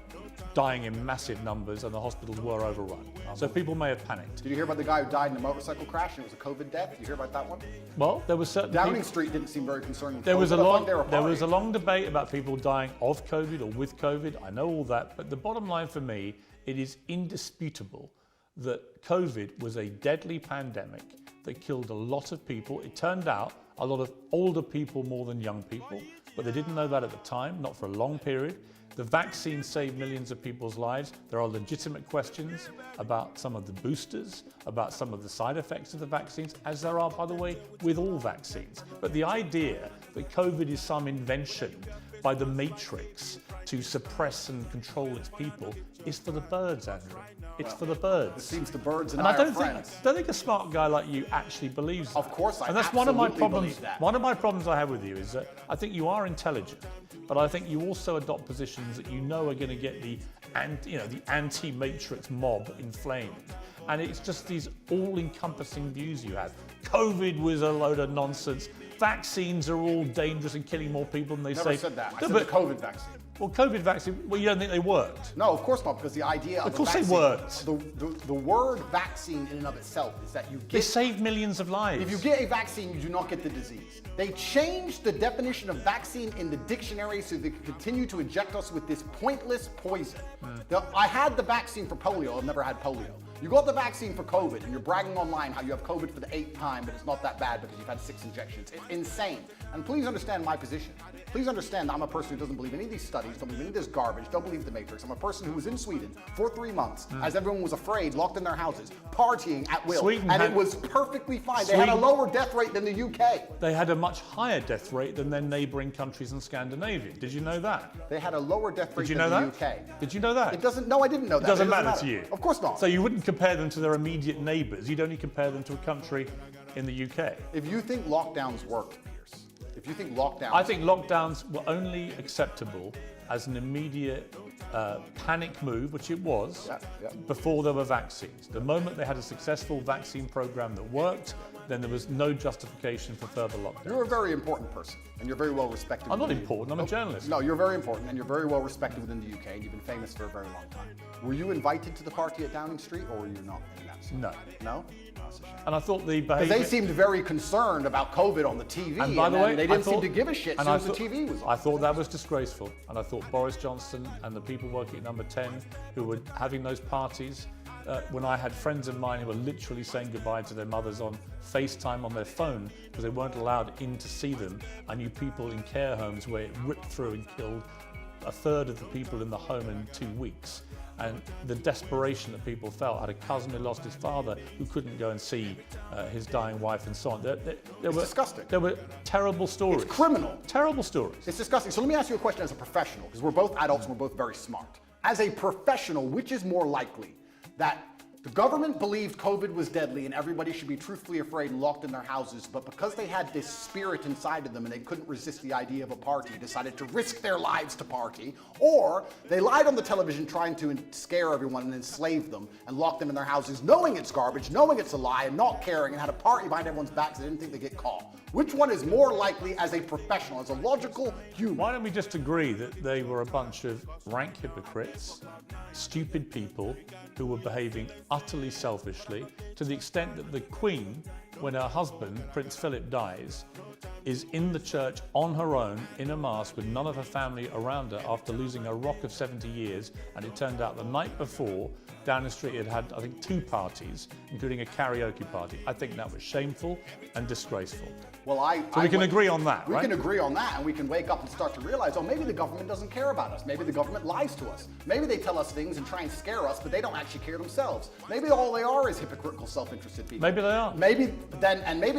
dying in massive numbers and the hospitals were overrun. So people may have panicked. Did you hear about the guy who died in a motorcycle crash and it was a COVID death? Did you hear about that one? Well, there was certain Downing Street didn't seem very concerned with there COVID. was a long debate about people dying of COVID or with COVID. I know all that, but the bottom line for me, it is indisputable that COVID was a deadly pandemic that killed a lot of people. It turned out a lot of older people more than young people, but they didn't know that at the time, not for a long period. The vaccine saved millions of people's lives. There are legitimate questions about some of the boosters, about some of the side effects of the vaccines, as there are, by the way, with all vaccines. But the idea that COVID is some invention by the matrix to suppress and control its people is for the birds, Andrew. It's for the birds. It seems the birds and I don't friends. think a smart guy like you actually believes that. Of course I And that's one of my absolutely problems. believe that. One of my problems I have with you is that I think you are intelligent, but I think you also adopt positions that you know are going to get the anti-matrix mob inflamed. And it's just these all-encompassing views you have. COVID was a load of nonsense. Vaccines are all dangerous and killing more people than they say. Never said that. I said the COVID vaccine. Well, COVID vaccine, well, you don't think they worked? No, of course not, because the idea of course the they vaccine, worked. The word vaccine in and of itself is that you They get... saved millions of lives. If you get a vaccine, you do not get the disease. They changed the definition of vaccine in the dictionary so they could continue to inject us with this pointless poison. I had the vaccine for polio. I've never had polio. You got the vaccine for COVID, and you're bragging online how you have COVID for the 8th time, but it's not that bad because you've had 6 injections. It's insane. And please understand my position. Please understand I'm a person who doesn't believe any of these studies, don't believe any of this garbage, don't believe the Matrix. I'm a person who was in Sweden for 3 months, as everyone was afraid, locked in their houses, partying at will. It was perfectly fine. They had a lower death rate than the UK. They had a much higher death rate than their neighbouring countries in Scandinavia. Did you know that? They had a lower death rate than the UK. Did you know that? It doesn't, no, I didn't know that. It doesn't matter to you? Of course not. So you wouldn't compare them to their immediate neighbours. You'd only compare them to a country in the UK. If you think lockdowns worked, Piers, if you think lockdowns... I think lockdowns were only acceptable as an immediate panic move, which it was, before there were vaccines. The moment they had a successful vaccine program that worked, then there was no justification for further lockdown. You're a very important person, and you're very well respected. I'm not important, I'm a journalist. No, you're very important, and you're very well respected within the UK, and you've been famous for a very long time. Were you invited to the party at Downing Street, or were you not in that scene? No. No? That's a shame. And I thought the behaviour... Because they seemed very concerned about COVID on the TV, and by the way, they didn't seem to give a shit as soon as the TV was on. I thought that was disgraceful, and I thought Boris Johnson and the people working at Number 10 who were having those parties, when I had friends of mine who were literally saying goodbye to their mothers on FaceTime on their phone because they weren't allowed in to see them. I knew people in care homes where it ripped through and killed a third of the people in the home in 2 weeks. And the desperation that people felt. I had a cousin who lost his father who couldn't go and see his dying wife and so on. It's disgusting. There were terrible stories. It's criminal. Terrible stories. It's disgusting. So let me ask you a question as a professional, because we're both adults and we're both very smart. As a professional, which is more likely, that The government believed COVID was deadly and everybody should be truthfully afraid and locked in their houses, but because they had this spirit inside of them and they couldn't resist the idea of a party, decided to risk their lives to party, or they lied on the television trying to scare everyone and enslave them and lock them in their houses, knowing it's garbage, knowing it's a lie, and not caring, and had a party behind everyone's backs and didn't think they'd get caught. Which one is more likely as a professional, as a logical human? Why don't we just agree that they were a bunch of rank hypocrites, stupid people who were behaving utterly selfishly, to the extent that the Queen, when her husband, Prince Philip, dies, is in the church on her own, in a mass, with none of her family around her after losing a rock of 70 years, and it turned out the night before, Downing Street had, I think, 2 parties, including a karaoke party. I think that was shameful and disgraceful. Well, so we can agree on that, right? We can agree on that, and we can wake up and start to realize, oh, maybe the government doesn't care about us. Maybe the government lies to us. Maybe they tell us things and try and scare us, but they don't actually care themselves. Maybe all they are is hypocritical, self-interested people. Maybe they are. Maybe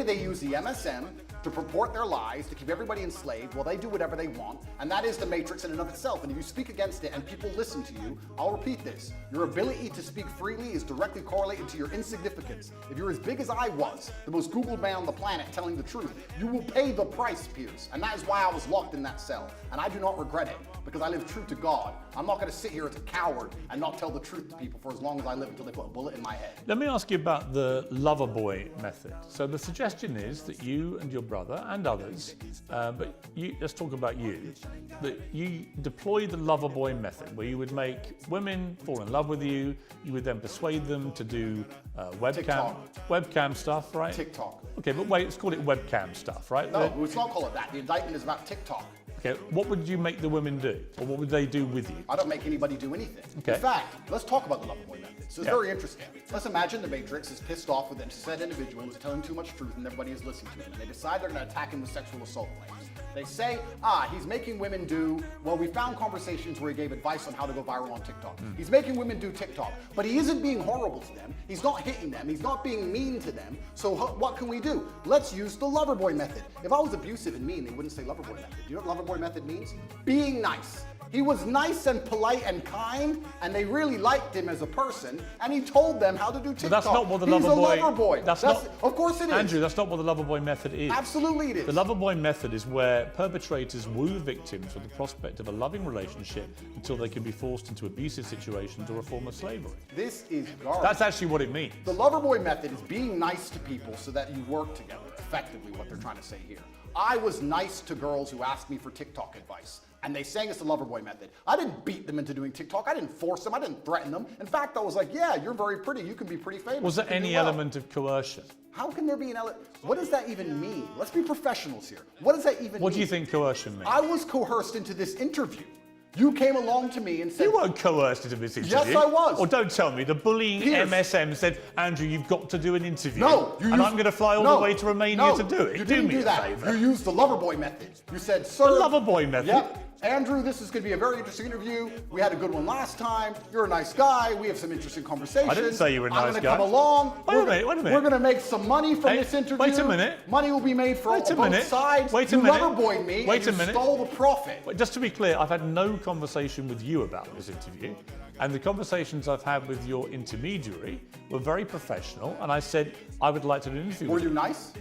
they use the MSM to purport their lies, to keep everybody enslaved while they do whatever they want, and that is the matrix in and of itself. And if you speak against it and people listen to you, I'll repeat this, your ability to speak freely is directly correlated to your insignificance. If you're as big as I was, the most Googled man on the planet telling the truth, you will pay the price, Piers. And that is why I was locked in that cell. And I do not regret it, because I live true to God. I'm not going to sit here as a coward and not tell the truth to people for as long as I live until they put a bullet in my head. Let me ask you about the lover boy method. So the suggestion is that you and your brother and others, let's talk about you, that you deploy the lover boy method, where you would make women fall in love with you, you would then persuade them to do webcam stuff, right? TikTok. Okay, but wait, let's call it webcam stuff, right? No, let's not call it that. The indictment is about TikTok. Okay, what would you make the women do? Or what would they do with you? I don't make anybody do anything. Okay. In fact, let's talk about the lover boy method. So it's very interesting. Let's imagine the Matrix is pissed off with a said individual who's telling too much truth and everybody is listening to him. And they decide they're going to attack him with sexual assault claims. They say, he's making women do, well, we found conversations where he gave advice on how to go viral on TikTok. He's making women do TikTok, but he isn't being horrible to them. He's not hitting them. He's not being mean to them. So what can we do? Let's use the lover boy method. If I was abusive and mean, they wouldn't say lover boy method. Do you know what lover boy method means? Being nice. He was nice and polite and kind, and they really liked him as a person, and he told them how to do TikTok. But that's not what the lover boy... He's a lover boy. Of course it is. Andrew, that's not what the lover boy method is. Absolutely it is. The lover boy method is where perpetrators woo victims with the prospect of a loving relationship until they can be forced into abusive situations or a form of slavery. This is garbage. That's actually what it means. The lover boy method is being nice to people so that you work together, effectively what they're trying to say here. I was nice to girls who asked me for TikTok advice, and they sang it's the lover boy method. I didn't beat them into doing TikTok. I didn't force them. I didn't threaten them. In fact, I was like, yeah, you're very pretty. You can be pretty famous. Was there any element of coercion? How can there be an element? What does that even mean? Let's be professionals here. What does that even mean? What do you think coercion means? I was coerced into this interview. You came along to me and said... You weren't coerced into this interview. Yes, I was. Or don't tell me, the bullying Piers. MSM said, Andrew, you've got to do an interview. No. I'm going to fly all the way to Romania to do it. You didn't do that. Favor. You used the lover boy method. You said, sir... The lover boy method? Yep. Andrew, this is going to be a very interesting interview. We had a good one last time. You're a nice guy. We have some interesting conversations. I didn't say you were a nice guy. I'm going to come along. Wait a minute. We're going to make some money from this interview. Wait a minute. Money will be made for both sides. Wait a minute. You lover boyed me and you stole the profit. Just to be clear, I've had no conversation with you about this interview. And the conversations I've had with your intermediary were very professional. And I said, I would like to do an interview with you. Were you nice?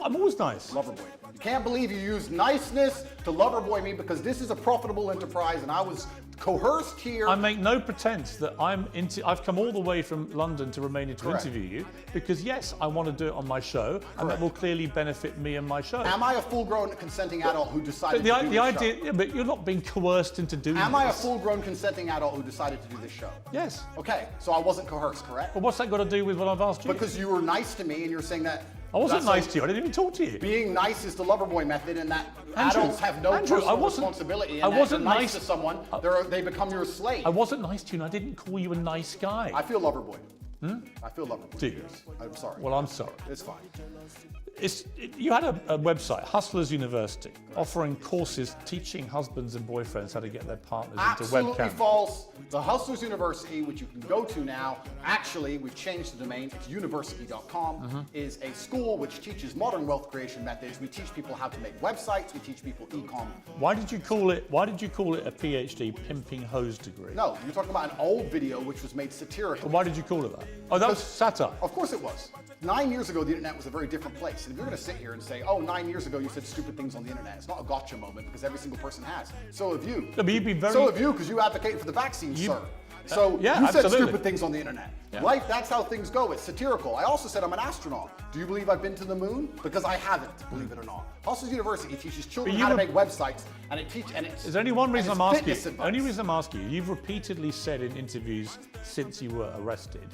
I'm always nice. Lover boy. You can't believe you used niceness to lover boy me because this is a profitable enterprise and I was coerced here. I make no pretense that I've come all the way from London to Romania to interview you because yes, I want to do it on my show and that will clearly benefit me and my show. Am I a full-grown consenting adult who decided to do this show? Yeah, but you're not being coerced into doing this. Am I a full-grown consenting adult who decided to do this show? Yes. Okay, so I wasn't coerced, correct? But what's that got to do with what I've asked you? Because you were nice to me and you're saying that I wasn't nice to you. I didn't even talk to you. Being nice is the lover boy method, and that adults have no personal responsibility. And I wasn't nice to someone; they become your slave. I wasn't nice to you, and I didn't call you a nice guy. I feel lover boy. I feel lover boy. Do you? I'm sorry. Well, I'm sorry. It's fine. You had a website, Hustlers University, offering courses teaching husbands and boyfriends how to get their partners into webcam. Absolutely false. The Hustlers University, which you can go to now, actually, we've changed the domain, it's university.com, is a school which teaches modern wealth creation methods. We teach people how to make websites, we teach people e-com. Why did you call it a PhD pimping hose degree? No, you're talking about an old video which was made satirical. Why did you call it that? Oh, that was satire. Of course it was. 9 years ago, the internet was a very different place. And if you're going to sit here and say, oh, 9 years ago you said stupid things on the internet, it's not a gotcha moment because every single person has. So have you. No, but you'd be very... So have you, because you advocated for the vaccine, sir. So yeah, you said absolutely. stupid things on the internet. Yeah. Life, that's how things go. It's satirical. I also said I'm an astronaut. Do you believe I've been to the moon? Because I haven't, believe it or not. Hustlers University teaches children how to make websites, and it's. There's only one reason I'm asking you. Advice. Only reason I'm asking you. You've repeatedly said in interviews since you were arrested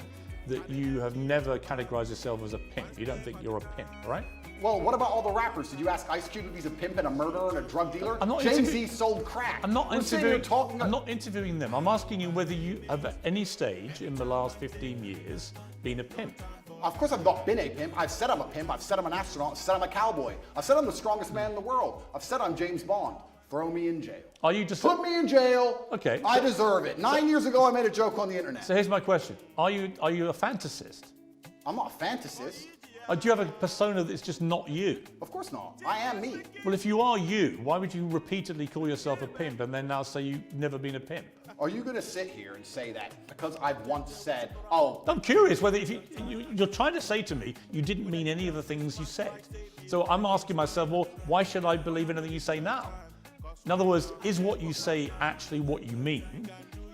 that you have never categorized yourself as a pimp. You don't think you're a pimp, right? Well, what about all the rappers? Did you ask Ice Cube if he's a pimp and a murderer and a drug dealer? I'm not Jay-Z sold crack. I'm not interviewing. I'm not interviewing them. I'm asking you whether you have at any stage in the last 15 years been a pimp. Of course I've not been a pimp. I've said I'm a pimp. I've said I'm an astronaut. I've said I'm a cowboy. I've said I'm the strongest man in the world. I've said I'm James Bond. Throw me in jail. Are you just... Put me in jail. Okay. I deserve it. 9 years ago I made a joke on the internet. So here's my question. Are you a fantasist? I'm not a fantasist. Do you have a persona that's just not you? Of course not. I am me. Well, if you are you, why would you repeatedly call yourself a pimp and then now say you've never been a pimp? Are you going to sit here and say that because I've once said, oh... I'm curious whether if you're trying to say to me you didn't mean any of the things you said. So I'm asking myself, well, why should I believe anything you say now? In other words, is what you say actually what you mean?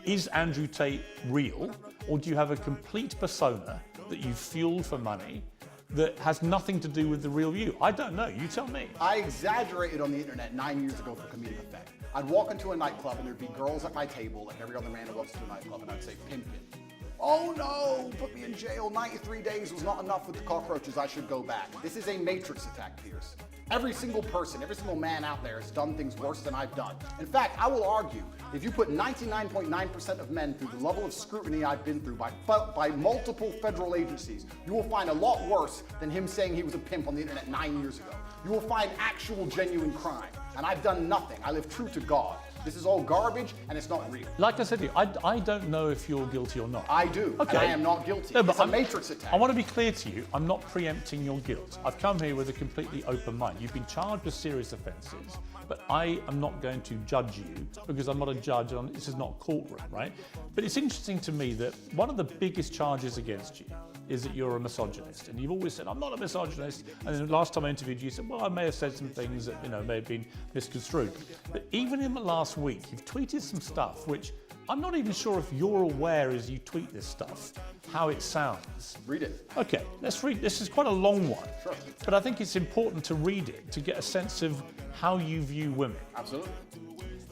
Is Andrew Tate real? Or do you have a complete persona that you've fueled for money that has nothing to do with the real you? I don't know. You tell me. I exaggerated on the internet 9 years ago for comedic effect. I'd walk into a nightclub and there'd be girls at my table like every other man who goes to a nightclub, and I'd say, pimpin'. Oh no, put me in jail. 93 days was not enough with the cockroaches. I should go back. This is a matrix attack, Piers. Every single person, every single man out there has done things worse than I've done. In fact, I will argue, if you put 99.9% of men through the level of scrutiny I've been through by multiple federal agencies, you will find a lot worse than him saying he was a pimp on the internet 9 years ago. You will find actual genuine crime. And I've done nothing. I live true to God. This is all garbage and it's not real. Like I said to you, I don't know if you're guilty or not. I do, okay. and I am not guilty. No, but it's a matrix attack. I want to be clear to you, I'm not preempting your guilt. I've come here with a completely open mind. You've been charged with serious offences, but I am not going to judge you because I'm not a judge and this is not a courtroom, right? But it's interesting to me that one of the biggest charges against you is that you're a misogynist. And you've always said, I'm not a misogynist. And then the last time I interviewed you, you said, well, I may have said some things that, may have been misconstrued. But even in the last week, you've tweeted some stuff which I'm not even sure if you're aware as you tweet this stuff, how it sounds. Read it. Okay, let's read. This is quite a long one. Sure. But I think it's important to read it to get a sense of how you view women. Absolutely.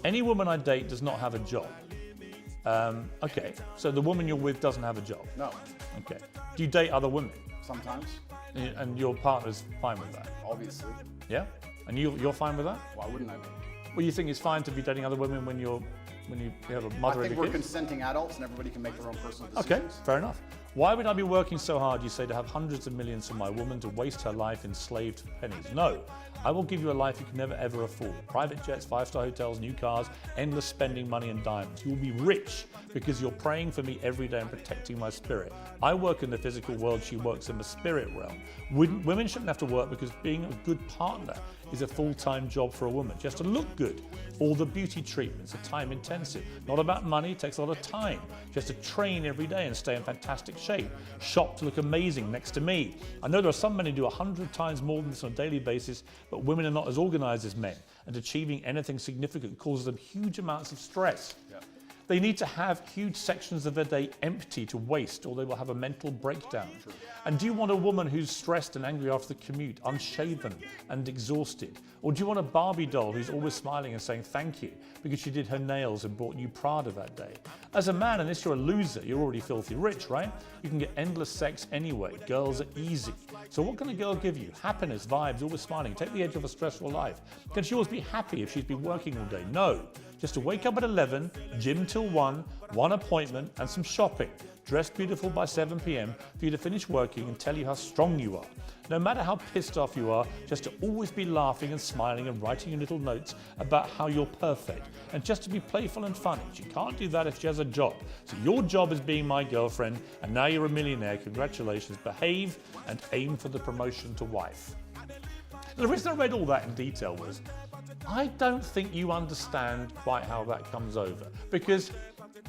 Any woman I date does not have a job. Okay, so the woman you're with doesn't have a job? No. Okay. Do you date other women? Sometimes. And your partner's fine with that? Obviously. Yeah? And you're fine with that? Why wouldn't I be? Well, you think it's fine to be dating other women when you have a mother I and think a we're kid? consenting adults and everybody can make their own personal decisions. Okay, fair enough. Why would I be working so hard, you say, to have hundreds of millions for my woman to waste her life enslaved for pennies? No, I will give you a life you can never ever afford. Private jets, 5-star hotels, new cars, endless spending money and diamonds. You will be rich because you're praying for me every day and protecting my spirit. I work in the physical world, she works in the spirit realm. Women shouldn't have to work because being a good partner is a full-time job for a woman. She has to look good. All the beauty treatments are time intensive. Not about money, it takes a lot of time. She has to train every day and stay in fantastic shape. Shop to look amazing next to me. I know there are some men who do 100 times more than this on a daily basis, but women are not as organized as men, and achieving anything significant causes them huge amounts of stress. Yeah. They need to have huge sections of their day empty to waste, or they will have a mental breakdown. True. And do you want a woman who's stressed and angry after the commute, unshaven and exhausted? Or do you want a Barbie doll who's always smiling and saying thank you because she did her nails and bought you Prada that day? As a man, unless you're a loser, you're already filthy rich, right? You can get endless sex anyway. Girls are easy. So what can a girl give you? Happiness, vibes, always smiling. Take the edge off a stressful life. Can she always be happy if she's been working all day? No. Just to wake up at 11, gym till 1, one appointment and some shopping. Dress beautiful by 7 p.m. for you to finish working and tell you how strong you are. No matter how pissed off you are, just to always be laughing and smiling and writing you little notes about how you're perfect. And just to be playful and funny. She can't do that if she has a job. So your job is being my girlfriend, and now you're a millionaire. Congratulations. Behave and aim for the promotion to wife. The reason I read all that in detail was, I don't think you understand quite how that comes over. Because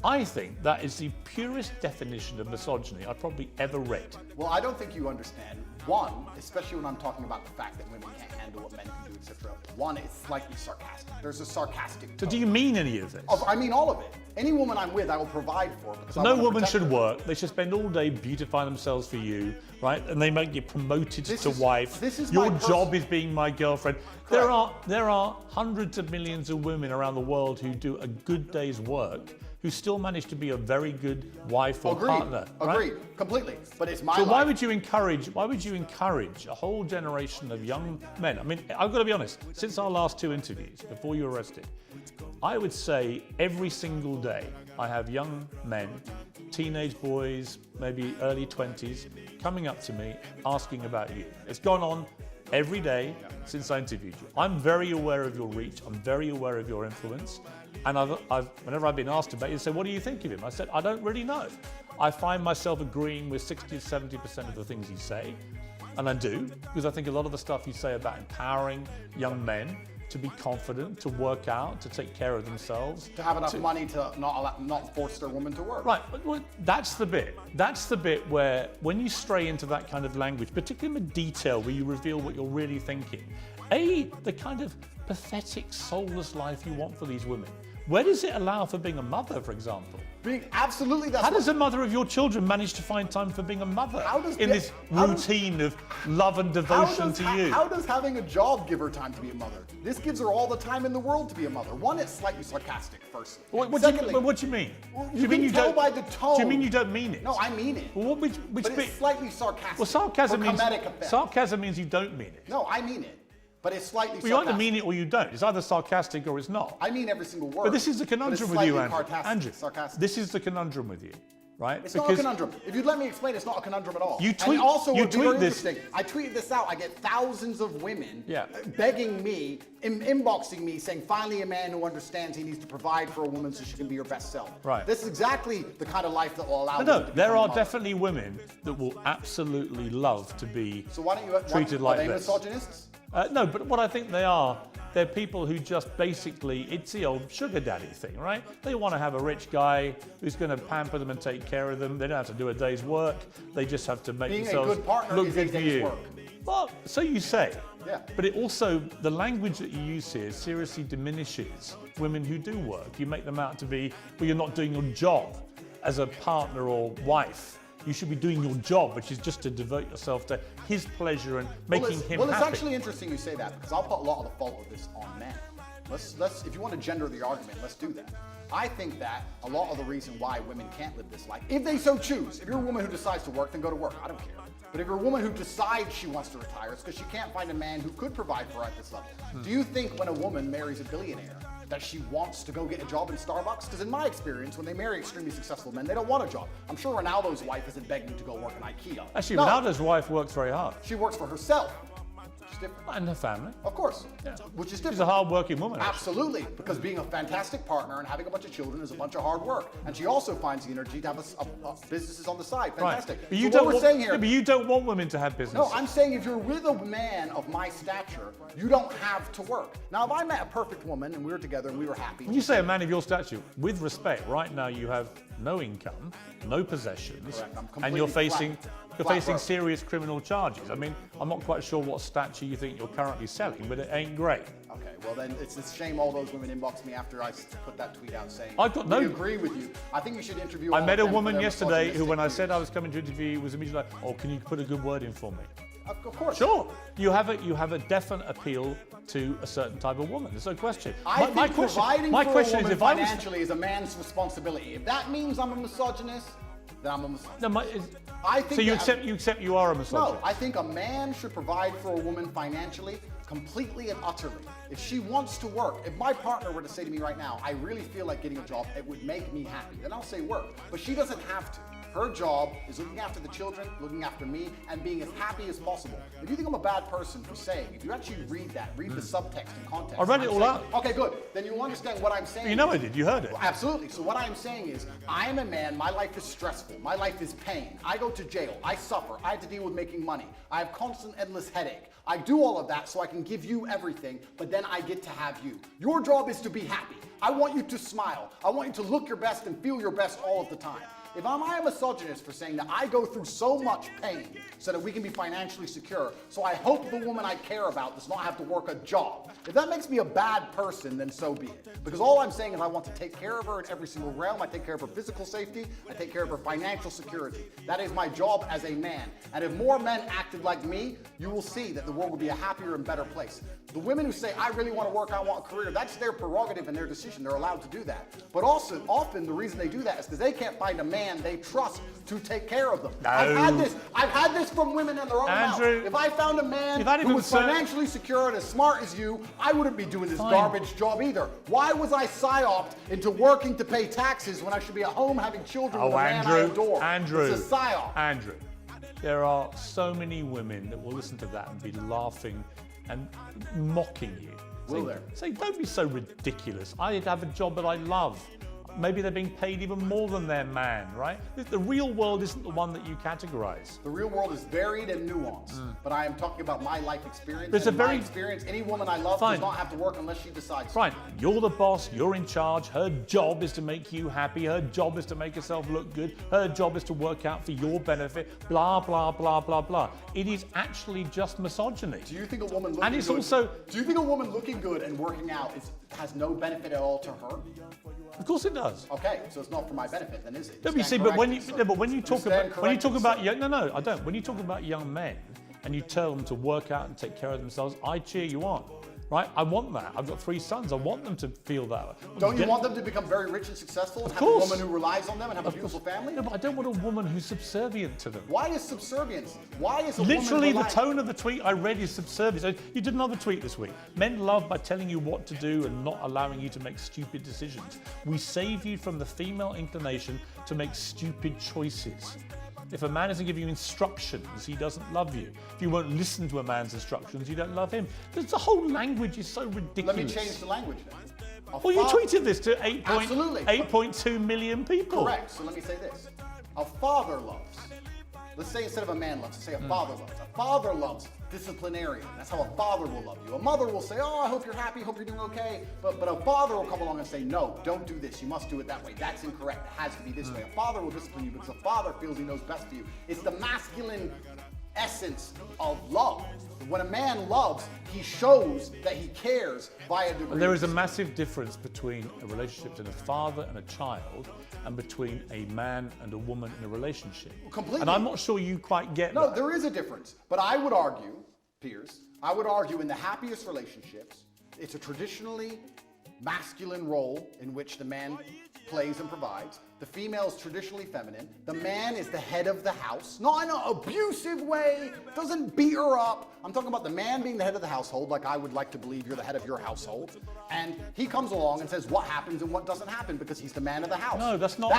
I think that is the purest definition of misogyny I've probably ever read. Well, I don't think you understand. One, especially when I'm talking about the fact that women can't handle what men can do, etc. One, it's slightly sarcastic. There's a sarcastic tone. So do you mean any of this? I mean all of it. Any woman I'm with, I will provide for. Because No woman should work. They should spend all day beautifying themselves for you, right? And they might get promoted to wife. Your job is being my girlfriend. There are hundreds of millions of women around the world who do a good day's work, who still manage to be a very good wife or partner. Agreed, completely. But it's my So life. why would you encourage a whole generation of young men? I mean, I've got to be honest, since our last 2 interviews, before you were arrested, I would say every single day I have young men, teenage boys, maybe early 20s, coming up to me asking about you. It's gone on every day since I interviewed you. I'm very aware of your reach. I'm very aware of your influence. And whenever I've been asked about you, they say, what do you think of him? I said, I don't really know. I find myself agreeing with 60 to 70% of the things you say. And I do, because I think a lot of the stuff you say about empowering young men to be confident, to work out, to take care of themselves. To have enough money to not force their woman to work. Right, well, that's the bit. That's the bit where, when you stray into that kind of language, particularly in the detail where you reveal what you're really thinking, the kind of pathetic, soulless life you want for these women. Where does it allow for being a mother, for example? Absolutely, How does a mother of your children manage to find time for being a mother in this routine of love and devotion to you? How does having a job give her time to be a mother? This gives her all the time in the world to be a mother. One, it's slightly sarcastic, firstly. What do you mean? Well, you can tell by the tone. Do you mean you don't mean it? No, I mean it. Well, which but it's slightly sarcastic. Well, sarcasm means you don't mean it. No, I mean it. But it's slightly sarcastic. Well, you either mean it or you don't. It's either sarcastic or it's not. I mean every single word. But this is the conundrum with you, Andrew. Sarcastic. This is the conundrum with you, right? It's not a conundrum. If you'd let me explain, it's not a conundrum at all. You tweet, and also, you would be tweet very this. interesting. I tweeted this out. I get thousands of women Yeah. begging me, inboxing me, saying, finally a man who understands he needs to provide for a woman so she can be her best self. Right. This is exactly the kind of life that will allow No, women to there become are mothers. definitely women that will absolutely love to be So why don't you treated like are they this. misogynists? No, but what I think they are, they're people who just basically, it's the old sugar daddy thing, right? They want to have a rich guy who's going to pamper them and take care of them. They don't have to do a day's work. They just have to make Being themselves a good partner look is good a for day's you. work. Well, so you say. Yeah. But it also, the language that you use here seriously diminishes women who do work. You make them out to be, well, you're not doing your job as a partner or wife. You should be doing your job, which is just to devote yourself to his pleasure and making him Well, it's happy. actually interesting you say that, because I'll put a lot of the fault of this on men. Let's if you want to gender the argument, let's do that. I think that a lot of the reason why women can't live this life, if they so choose, if you're a woman who decides to work, then go to work. I don't care. But if you're a woman who decides she wants to retire, it's because she can't find a man who could provide for her at this level. Do you think when a woman marries a billionaire that she wants to go get a job in Starbucks? Because in my experience, when they marry extremely successful men, they don't want a job. I'm sure Ronaldo's wife isn't begging to go work in IKEA. Actually, No, Ronaldo's wife works very hard. she works for herself. Which is different. And her family. Of course. Yeah. Which is She's different. a hard-working woman. actually. Absolutely, because being a fantastic partner and having a bunch of children is a bunch of hard work. And she also finds the energy to have businesses on the side. Fantastic. Right. But you So don't what we're want, saying here, yeah, but you don't want women to have business. no, I'm saying if you're with a man of my stature, you don't have to work. Now, if I met a perfect woman and we were together and we were happy. When you say a man of your stature, with respect, right now you have no income, no possessions, Correct. I'm and you're completely facing flat broke. serious criminal charges. I mean, I'm not quite sure what statue you think you're currently selling, but it ain't great. Okay, well then it's a shame all those women inboxed me after I put that tweet out saying, I've got no- we agree with you. I think you should interview I all met of a them woman for their yesterday who, when I misogynistic said I was coming to interview, was immediately like, "Oh, can you put a good word in for me?" views. Of course. Sure, you have a definite appeal to a certain type of woman. There's no question. I think providing for a woman if I was financially is a man's responsibility. If that means I'm a misogynist, then I'm a misogynist. no, I think so you that- accept you are a misogynist. No, I think a man should provide for a woman financially, completely and utterly. If she wants to work, if my partner were to say to me right now, I really feel like getting a job, it would make me happy, then I'll say work. But she doesn't have to. Her job is looking after the children, looking after me, and being as happy as possible. If you think I'm a bad person for saying, if you actually read that, read the subtext and context. I read it all out. Okay, good. Then you'll understand what I'm saying. You know I did, you heard it. Absolutely. So what I'm saying is, I am a man, my life is stressful, my life is pain. I go to jail, I suffer, I have to deal with making money. I have constant endless headache. I do all of that so I can give you everything, but then I get to have you. Your job is to be happy. I want you to smile. I want you to look your best and feel your best all of the time. If am I a misogynist for saying that I go through so much pain so that we can be financially secure, so I hope the woman I care about does not have to work a job. If that makes me a bad person, then so be it. Because all I'm saying is I want to take care of her in every single realm. I take care of her physical safety. I take care of her financial security. That is my job as a man. And if more men acted like me, you will see that the world would be a happier and better place. The women who say, I really want to work, I want a career, that's their prerogative and their decision. They're allowed to do that. But also, often the reason they do that is because they can't find a man they trust to take care of them. No. I've had this from women in their own mouth. If I found a man who was financially secure and as smart as you, I wouldn't be doing this garbage job either. Why was I psyoped into working to pay taxes when I should be at home having children with a man I adore? Andrew, it's a psyop. Andrew, there are so many women that will listen to that and be laughing and mocking you. Will there? Say, don't be so ridiculous. I have a job that I love. Maybe they're being paid even more than their man, right? The real world isn't the one that you categorize. The real world is varied and nuanced, but I am talking about my life experience. There's and a very my experience. Any woman I love does not have to work unless she decides to. Fine, you're the boss, you're in charge, her job is to make you happy, her job is to make herself look good, her job is to work out for your benefit, blah, blah, blah, blah, blah. It is actually just misogyny. Do you think a woman looking And it's good, also... Do you think a woman looking good and working out has no benefit at all to her? Of course it does. Okay, so it's not for my benefit, then is it? No, but you see, but when you talk about young, no, I don't. When you talk about young men and you tell them to work out and take care of themselves, I cheer you on, right? I want that. I've got 3 sons. I want them to feel that. Don't you want them to become very rich and successful and have a woman who relies on them and have a beautiful family? No, but I don't want a woman who's subservient to them. Why is subservience? Why is a Literally, woman the tone of the tweet I read is subservience. You did another tweet this week. Men love by telling you what to do and not allowing you to make stupid decisions. We save you from the female inclination to make stupid choices. If a man doesn't give you instructions, he doesn't love you. If you won't listen to a man's instructions, you don't love him. The whole language is so ridiculous. Let me change the language then. Well, you tweeted this to 8.2 million people. Correct. So let me say this. A father loves. Let's say instead of a man loves, let's say a father loves. A father loves disciplinarian. That's how a father will love you. A mother will say, oh, I hope you're happy, hope you're doing okay. But a father will come along and say, no, don't do this. You must do it that way. That's incorrect. It has to be this way. A father will discipline you because a father feels he knows best for you. It's the masculine essence of love. When a man loves, he shows that he cares by a degree. There is a massive difference between a relationship between a father and a child and between a man and a woman in a relationship. Completely. And I'm not sure you quite get that. No, there is a difference. But I would argue, Piers, I would argue in the happiest relationships, it's a traditionally masculine role in which the man plays and provides. The female is traditionally feminine. The man is the head of the house, not in an abusive way, doesn't beat her up. I'm talking about the man being the head of the household, like I would like to believe you're the head of your household. And he comes along and says what happens and what doesn't happen because he's the man of the house. No, that's not.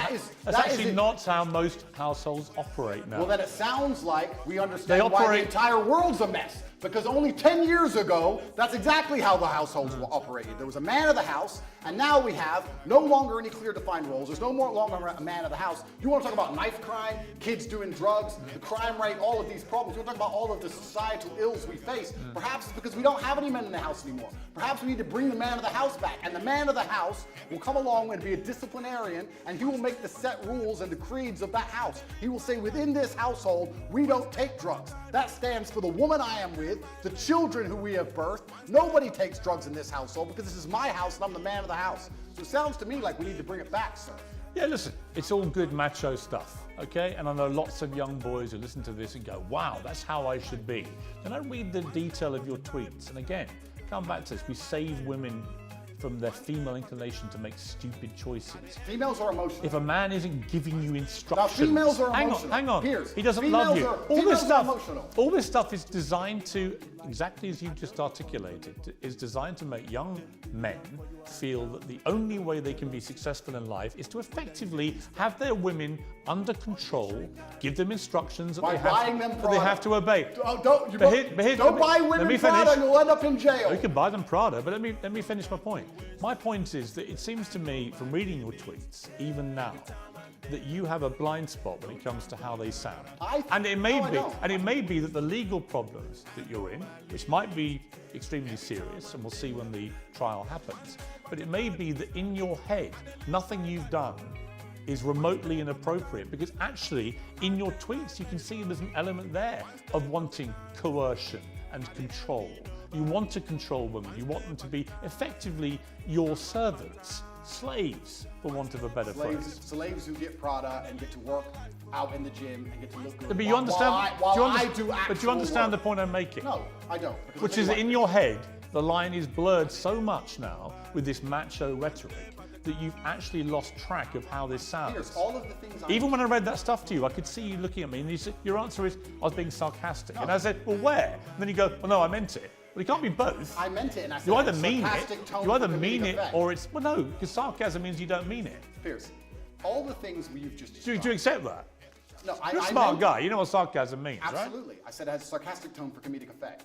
That's actually not how most households operate now. Well, then it sounds like we understand why the entire world's a mess. Because only 10 years ago, that's exactly how the households were operated. There was a man of the house, and now we have no longer any clear defined roles. There's no more longer a man of the house. You want to talk about knife crime, kids doing drugs, the crime rate, all of these problems. You want to talk about all of the societal ills we face. Perhaps it's because we don't have any men in the house anymore. Perhaps we need to bring the man of the house back. And the man of the house will come along and be a disciplinarian, and he will make the set rules and the creeds of that house. He will say, within this household, we don't take drugs. That stands for the woman I am with, the children who we have birthed. Nobody takes drugs in this household because this is my house and I'm the man of the house. So it sounds to me like we need to bring it back, sir. Yeah, listen, it's all good macho stuff, okay? And I know lots of young boys who listen to this and go, wow, that's how I should be. Then I read the detail of your tweets. And again, come back to this. We save women from their female inclination to make stupid choices. Females are emotional. If a man isn't giving you instructions... Now, females are emotional. Hang on. Piers, he doesn't love you. All this stuff is designed to, exactly as you just articulated, is designed to make young men feel that the only way they can be successful in life is to effectively have their women under control, give them instructions that By they buying them that they have to obey. Don't buy women Prada, you'll end up in jail. You can buy them Prada, but let me finish my point. My point is that it seems to me, from reading your tweets, even now, that you have a blind spot when it comes to how they sound. And it may be that the legal problems that you're in, which might be extremely serious, and we'll see when the trial happens, but it may be that in your head, nothing you've done is remotely inappropriate, because actually in your tweets you can see there's an element there of wanting coercion and control. You want to control women, you want them to be effectively your servants, slaves, for want of a better phrase. Slaves who get Prada and get to work out in the gym and get to look good. But you understand, But do you understand the point I'm making? No, I don't. Which is that in your head, the line is blurred so much now with this macho rhetoric that you've actually lost track of how this sounds. Piers, all of the things Even when I read that stuff to you, I could see you looking at me and you said, your answer is, I was being sarcastic. No. And I said, well, where? And then you go, well, no, I meant it. Well, it can't be both. I meant it, and I said you either mean it, effect. or it's, well, no, because sarcasm means you don't mean it. Piers, all the things you've just described. Do you accept that? No, You're a smart guy. You know what sarcasm means, absolutely. Right? I said it has a sarcastic tone for comedic effect.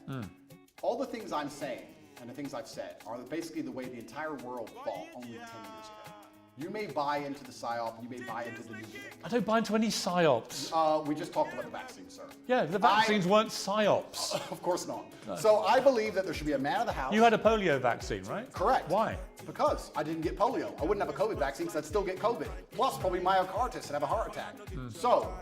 All the things I'm saying and the things I've said are basically the way the entire world thought only 10 years ago. You may buy into the PSYOP, you may buy into the new thing. I don't buy into any PSYOPs. We just talked about the vaccine, sir. Yeah, the vaccines weren't PSYOPs. Of course not. No. So I believe that there should be a man of the house. You had a polio vaccine, right? Correct. Why? Because I didn't get polio. I wouldn't have a COVID vaccine because I'd still get COVID. Plus probably myocarditis and have a heart attack. So,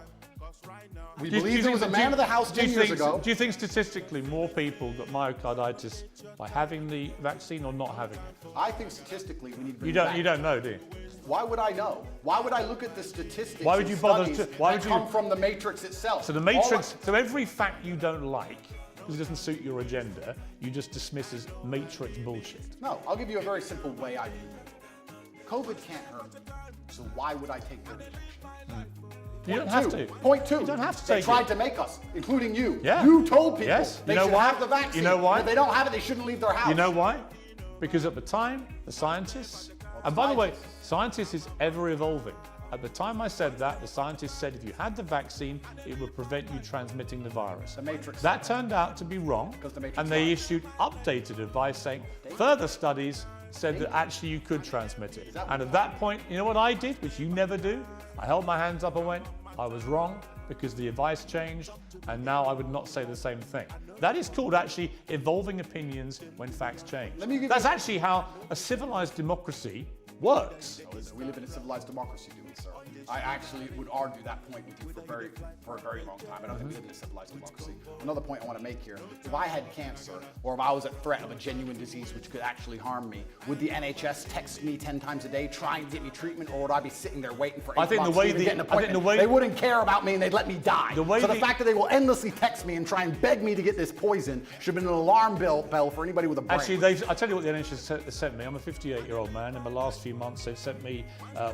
we believe there was a man of the house 10 years ago. Do you think statistically more people got myocarditis by having the vaccine or not having it? I think statistically we need to bring You don't know, do you? Why would I know? Why would I look at the statistics why would you bother come from the matrix itself? So the matrix, so every fact you don't like, because it doesn't suit your agenda, you just dismiss as matrix bullshit. No, I'll give you a very simple way I view it. COVID can't hurt me, so why would I take the injection? You don't have to. Point two. You don't have to They take tried to make us, including you. Yeah. You told people they should have the vaccine. You know why? If they don't have it, they shouldn't leave their house. You know why? Because at the time, the scientists, and by the way, scientists is ever evolving. At the time I said that, the scientists said if you had the vaccine, it would prevent you transmitting the virus. The matrix. That turned out to be wrong, and they issued updated advice saying further studies said that actually you could transmit it. And at that point, you know what I did, which you never do? I held my hands up and went, I was wrong because the advice changed, and now I would not say the same thing. That is called actually evolving opinions when facts change. That's actually how a civilized democracy works. We live in a civilized democracy, do we, sir? I actually would argue that point with you for a very long time. I don't think we live in a civilized democracy. Another point I want to make here, if I had cancer, or if I was at threat of a genuine disease which could actually harm me, would the NHS text me 10 times a day trying to get me treatment, or would I be sitting there waiting for 8 months to even get an appointment? They wouldn't care about me and they'd let me die. So the fact that they will endlessly text me and try and beg me to get this poison should have been an alarm bell for anybody with a brain. Actually, I tell you what the NHS sent me. I'm a 58-year-old man. In the last few months, they've sent me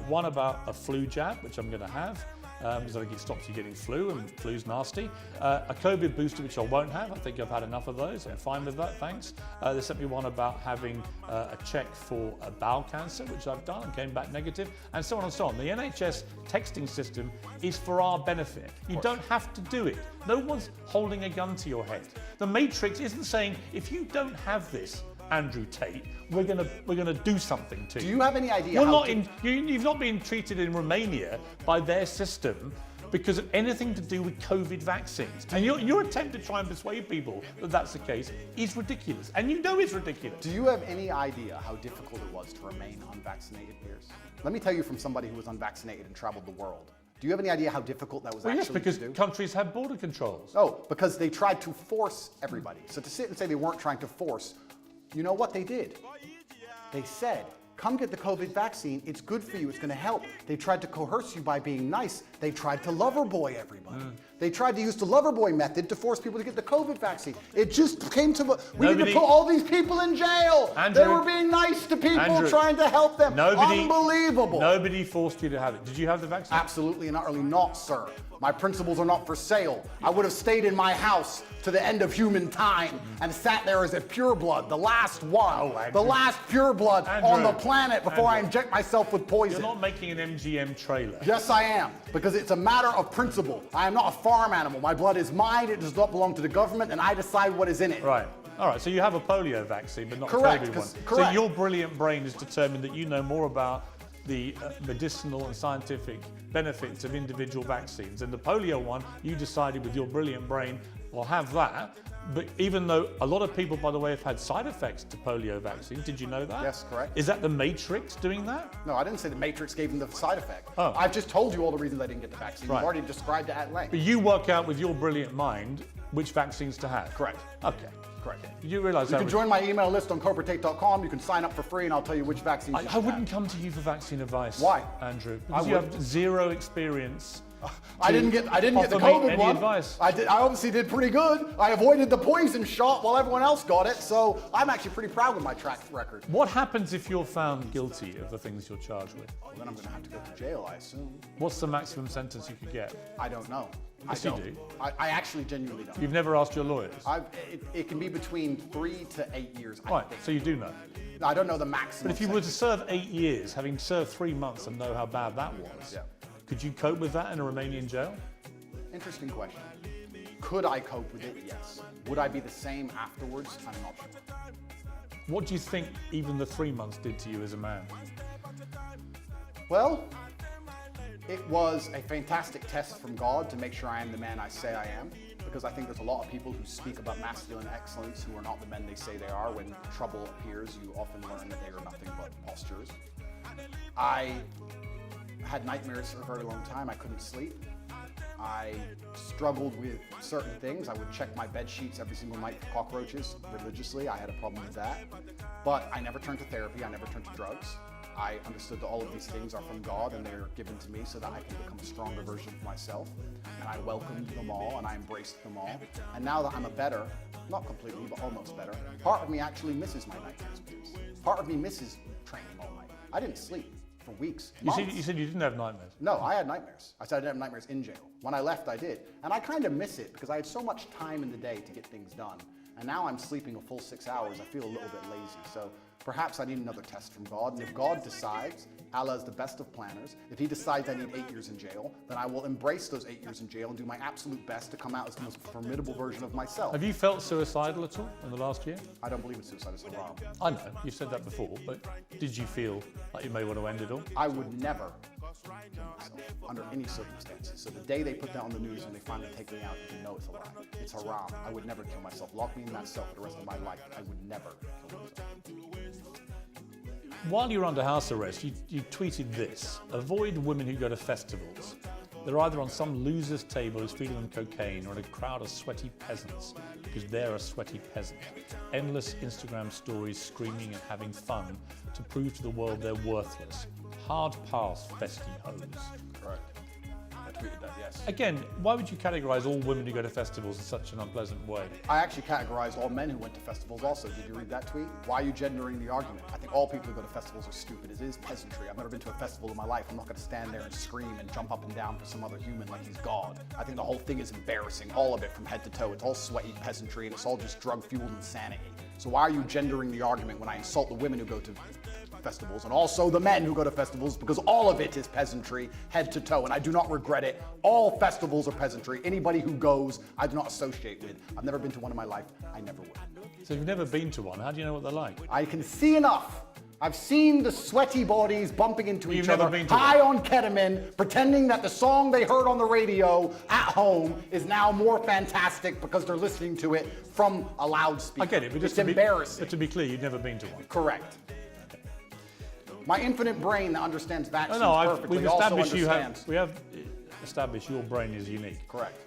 one about a flu jab, which I'm going to have, because I think it stops you getting flu, and flu's nasty. A COVID booster, which I won't have. I think I've had enough of those. I'm fine with that, thanks. They sent me one about having a check for bowel cancer, which I've done and came back negative, and so on and so on. The NHS texting system is for our benefit. You don't have to do it. No one's holding a gun to your head. The Matrix isn't saying, if you don't have this, Andrew Tate, we're gonna do something to you. Do you have any idea? You've not been treated in Romania by their system because of anything to do with COVID vaccines. And your attempt to try and persuade people that that's the case is ridiculous. And you know it's ridiculous. Do you have any idea how difficult it was to remain unvaccinated, Piers? Let me tell you from somebody who was unvaccinated and traveled the world. Do you have any idea how difficult that was actually to do? Yes, because countries have border controls. Oh, because they tried to force everybody. So to sit and say they weren't trying to force, you know what they did? They said, come get the COVID vaccine, it's good for you, it's gonna help. They tried to coerce you by being nice. They tried to lover boy everybody. They tried to use the Loverboy method to force people to get the COVID vaccine. It just came to, we need to Nobody- put all these people in jail. Andrew- They were being nice to people, Andrew, trying to help them. Unbelievable. Nobody forced you to have it. Did you have the vaccine? Absolutely and utterly not, sir. My principles are not for sale. I would have stayed in my house to the end of human time and sat there as a pureblood, the last one, the last pureblood on the planet before I inject myself with poison. You're not making an MGM trailer. Yes, I am, because it's a matter of principle. I am not a farm animal. My blood is mine. It does not belong to the government, and I decide what is in it. Right. All right, so you have a polio vaccine, but not Correct, a COVID one. 'cause- correct. So your brilliant brain has determined that you know more about the medicinal and scientific benefits of individual vaccines. And the polio one, you decided with your brilliant brain, I'll have that. But even though a lot of people, by the way, have had side effects to polio vaccines, did you know that? Yes, correct. Is that the Matrix doing that? No, I didn't say the Matrix gave them the side effect. Oh. I've just told you all the reasons I didn't get the vaccine. Right. You've already described it at length. But you work out with your brilliant mind which vaccines to have. Correct. Okay. Correct. You realise You that? can join my email list on CorporateTate.com. You can sign up for free, and I'll tell you which vaccines you I should wouldn't have. come to you for vaccine advice. Why? Andrew? I Because you would. have zero experience. I didn't get the offer me COVID any one. advice. I obviously did pretty good. I avoided the poison shot while everyone else got it, so I'm actually pretty proud with my track record. What happens if you're found guilty of the things you're charged with? Well, then I'm going to have to go to jail, I assume. What's the maximum sentence you could get? I don't know. Yes, I you don't. do. I actually genuinely don't. You've never asked your lawyers? It can be between 3 to 8 years. I Right, think. so you do know. I don't know the maximum. But if you were to serve 8 years, having served 3 months and know how bad that was, Yeah. could you cope with that in a Romanian jail? Interesting question. Could I cope with it? Yes. Would I be the same afterwards? I'm not sure. What do you think even the 3 months did to you as a man? Well, it was a fantastic test from God to make sure I am the man I say I am, because I think there's a lot of people who speak about masculine excellence who are not the men they say they are. When trouble appears, you often learn that they are nothing but postures. I had nightmares for a very long time. I couldn't sleep. I struggled with certain things. I would check my bed sheets every single night for cockroaches religiously. I had a problem with that. But I never turned to therapy. I never turned to drugs. I understood that all of these things are from God and they're given to me so that I can become a stronger version of myself. And I welcomed them all and I embraced them all. And now that I'm a better, not completely, but almost better, part of me actually misses my nightmares. Part of me misses training all night. I didn't sleep for weeks, months. You said you didn't have nightmares. No, I had nightmares. I said I didn't have nightmares in jail. When I left, I did. And I kind of miss it because I had so much time in the day to get things done. And now I'm sleeping a full 6 hours. I feel a little bit lazy. So perhaps I need another test from God. And if God decides, Allah is the best of planners, if he decides I need 8 years in jail, then I will embrace those 8 years in jail and do my absolute best to come out as the most formidable version of myself. Have you felt suicidal at all in the last year? I don't believe in suicide as haram. I know, you've said that before, but did you feel like you may want to end it all? I would never kill myself under any circumstances. So the day they put that on the news and they finally take me out, you can know it's a lie. It's haram. I would never kill myself. Lock me in that cell for the rest of my life. I would never kill myself. While you were under house arrest, you tweeted this: avoid women who go to festivals. They're either on some loser's table who's feeding them cocaine or in a crowd of sweaty peasants because they're a sweaty peasant. Endless Instagram stories screaming and having fun to prove to the world they're worthless. Hard pass, festy hoes. Correct. I tweeted that, yes. Again, why would you categorize all women who go to festivals in such an unpleasant way? I actually categorized all men who went to festivals also. Did you read that tweet? Why are you gendering the argument? I think all people who go to festivals are stupid. It is peasantry. I've never been to a festival in my life. I'm not going to stand there and scream and jump up and down for some other human like he's God. I think the whole thing is embarrassing, all of it from head to toe. It's all sweaty peasantry and it's all just drug-fueled insanity. So why are you gendering the argument when I insult the women who go to festivals and also the men who go to festivals, because all of it is peasantry head to toe and I do not regret it. All festivals are peasantry. Anybody who goes, I do not associate with. I've never been to one in my life. I never would. So you've never been to one. How do you know what they're like? I can see enough. I've seen the sweaty bodies bumping into You've each never other, been to high on ketamine, pretending that the song they heard on the radio at home is now more fantastic because they're listening to it from a loudspeaker. I get it, but it's just embarrassing. But to be clear, you've never been to one. Correct. My infinite brain that understands vaccines perfectly we've also established understands. we have established your brain is unique. Correct.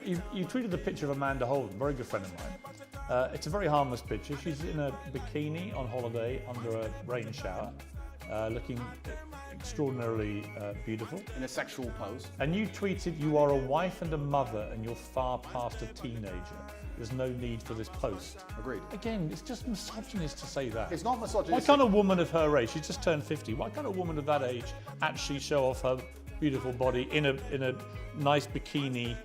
You tweeted a picture of Amanda Holden, a very good friend of mine. It's a very harmless picture. She's in a bikini on holiday under a rain shower, looking extraordinarily beautiful. In a sexual pose. And you tweeted, "You are a wife and a mother and you're far past a teenager. There's no need for this post." Agreed. Again, it's just misogynist to say that. It's not Why misogynistic. can't a woman of her age, she's just turned 50, why can't a woman of that age actually show off her beautiful body in a nice bikini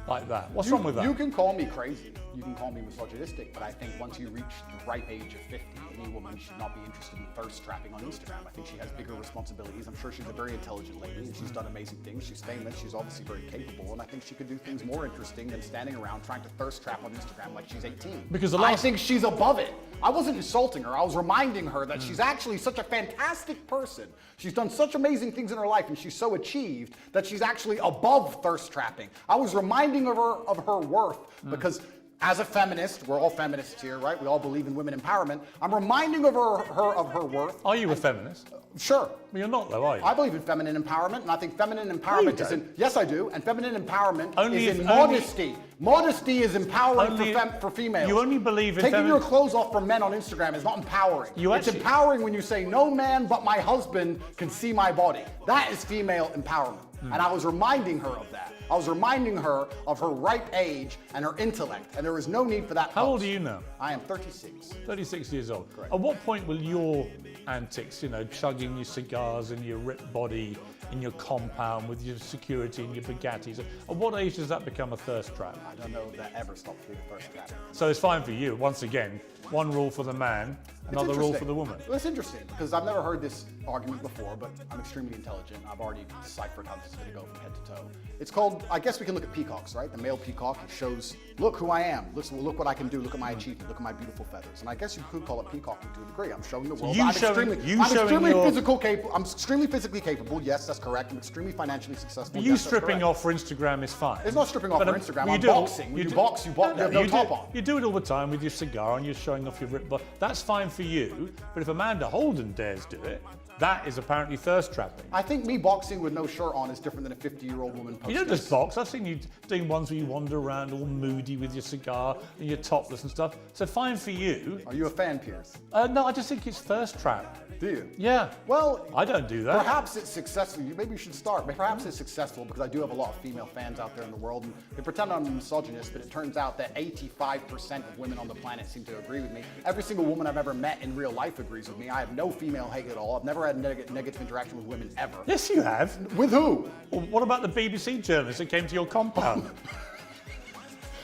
like that? What's wrong with that? You can call me crazy. You can call me misogynistic, but I think once you reach the ripe age of 50, any woman should not be interested in thirst trapping on Instagram. I think she has bigger responsibilities. I'm sure she's a very intelligent lady and she's done amazing things. She's famous. She's obviously very capable, and I think she could do things more interesting than standing around trying to thirst trap on Instagram like she's 18. Because I think she's above it. I wasn't insulting her. I was reminding her that she's actually such a fantastic person. She's done such amazing things in her life, and she's so achieved that she's actually above thirst trapping. I was reminding her of her worth because as a feminist, we're all feminists here, right? We all believe in women empowerment. I'm reminding her of her worth. Are you a feminist? Sure. Well, you're not though, are you? I believe in feminine empowerment, and I think feminine empowerment you is in... Yes, I do. And feminine empowerment Only is if- in modesty. Modesty is empowering Only- for females. You only believe in Taking your clothes off for men on Instagram is not empowering. You It's actually- empowering when you say, no man but my husband can see my body. That is female empowerment. And I was reminding her of that. I was reminding her of her ripe age and her intellect, and there is no need for that. How old are you now? I am 36. 36 years old. Correct. At what point will your antics, chugging your cigars in your ripped body, in your compound with your security and your Bugattis, at what age does that become a thirst trap? I don't know if that ever stopped being a thirst trap. So it's fine for you, once again, one rule for the man, another rule for the woman. Well, it's interesting because I've never heard this argument before, but I'm extremely intelligent. I've already deciphered how this is going to go from head to toe. It's called, I guess we can look at peacocks, right? The male peacock shows, look who I am. Look what I can do. Look at my achievement. Look at my beautiful feathers. And I guess you could call it peacocking to a degree. I'm showing the world. You I'm showing- I'm extremely physically capable. Yes, that's correct. I'm extremely financially successful. But you Yes, that's stripping correct. off for Instagram is fine. It's not stripping off But, for Instagram. you I'm do- boxing. When you box, you have no top on. You do it all the time with your cigar and you're showing off your ripped body. That's fine for you, but if Amanda Holden dares do it, that is apparently thirst trapping. I think me boxing with no shirt on is different than a 50-year-old woman posting. You don't just box. I've seen you doing ones where you wander around all moody with your cigar and you're topless and stuff. So fine for you. Are you a fan, Piers? No, I just think it's thirst trap. Do you? Yeah. Well, I don't do that. perhaps it's successful. Maybe you should start. Perhaps it's successful because I do have a lot of female fans out there in the world. And they pretend I'm a misogynist, but it turns out that 85% of women on the planet seem to agree with me. Every single woman I've ever met in real life agrees with me. I have no female hate at all. I've never had negative interaction with women ever. Yes, you have. With who? Well, what about the BBC journalist that came to your compound?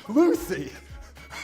Lucy.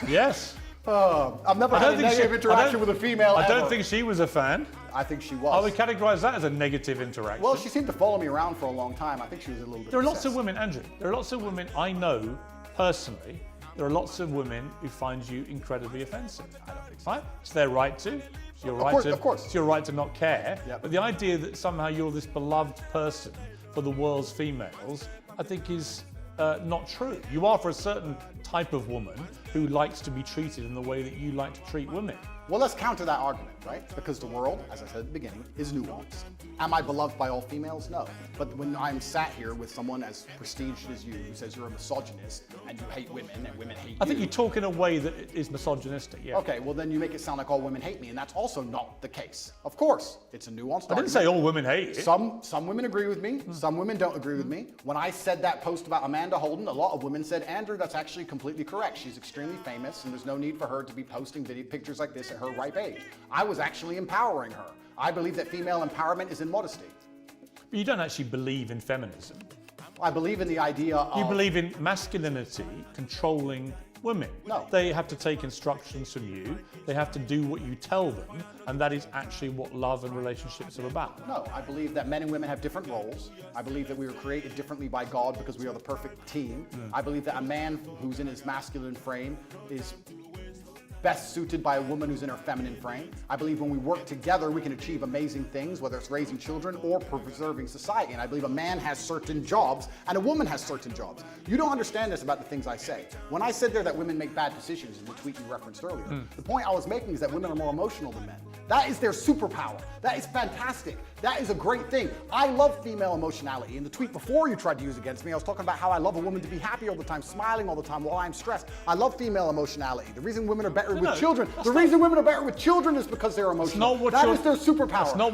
Yes. I've never had a negative interaction with a female I don't ever. think she was a fan. I think she I was. would categorize that as a negative interaction. Well, she seemed to follow me around for a long time. I think she was a little bit There are lots of obsessed. women, Andrew. There are lots of women I know personally. There are lots of women who find you incredibly offensive. I don't think so. Right? It's their right to. It's your right course, to. of course. It's your right to not care. Yep. But the idea that somehow you're this beloved person for the world's females, I think is not true. You are for a certain type of woman who likes to be treated in the way that you like to treat women. Well, let's counter that argument, right? Because the world, as I said at the beginning, is nuanced. Am I beloved by all females? No. But when I'm sat here with someone as prestiged as you who says you're a misogynist and you hate women and women hate I think you talk in a way that is misogynistic, yeah. Okay, well then you make it sound like all women hate me, and that's also not the case. Of course, it's a nuanced I didn't say all women hate it. Some women agree with me, some women don't agree with me. When I said that post about Amanda Holden, a lot of women said, Andrew, that's actually completely correct. She's extremely famous, and there's no need for her to be posting pictures like this at her ripe age. I was actually empowering her. I believe that female empowerment is in modesty. But you don't actually believe in feminism. I believe in the idea of... You believe in masculinity controlling women. No. They have to take instructions from you. They have to do what you tell them. And that is actually what love and relationships are about. No, I believe that men and women have different roles. I believe that we were created differently by God because we are the perfect team. I believe that a man who's in his masculine frame is best suited by a woman who's in her feminine frame. I believe when we work together, we can achieve amazing things, whether it's raising children or preserving society. And I believe a man has certain jobs and a woman has certain jobs. You don't understand this about the things I say. When I said there that women make bad decisions in the tweet you referenced earlier, the point I was making is that women are more emotional than men. That is their superpower. That is fantastic. That is a great thing. I love female emotionality. In the tweet before you tried to use against me, I was talking about how I love a woman to be happy all the time, smiling all the time while I'm stressed. I love female emotionality. The reason women are better better with children. The reason women are better with children is because they're emotional. That is their superpower. That's not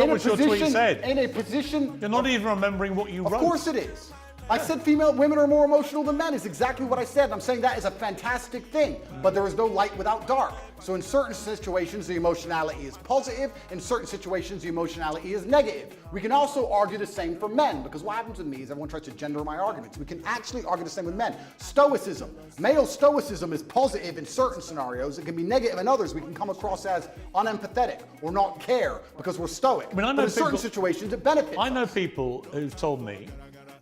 what your tweet said. In a position... You're not even remembering what you wrote. Of course it is. I said women are more emotional than men is exactly what I said. I'm saying that is a fantastic thing, but there is no light without dark. So in certain situations, the emotionality is positive. In certain situations, the emotionality is negative. We can also argue the same for men, because what happens with me is everyone tries to gender my arguments. We can actually argue the same with men. Stoicism. Male stoicism is positive in certain scenarios. It can be negative in others. We can come across as unempathetic or not care because we're stoic. I know but in certain situations, it benefits I know people who've told me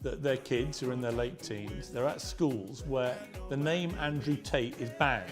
that their kids who are in their late teens, they're at schools where the name Andrew Tate is banned.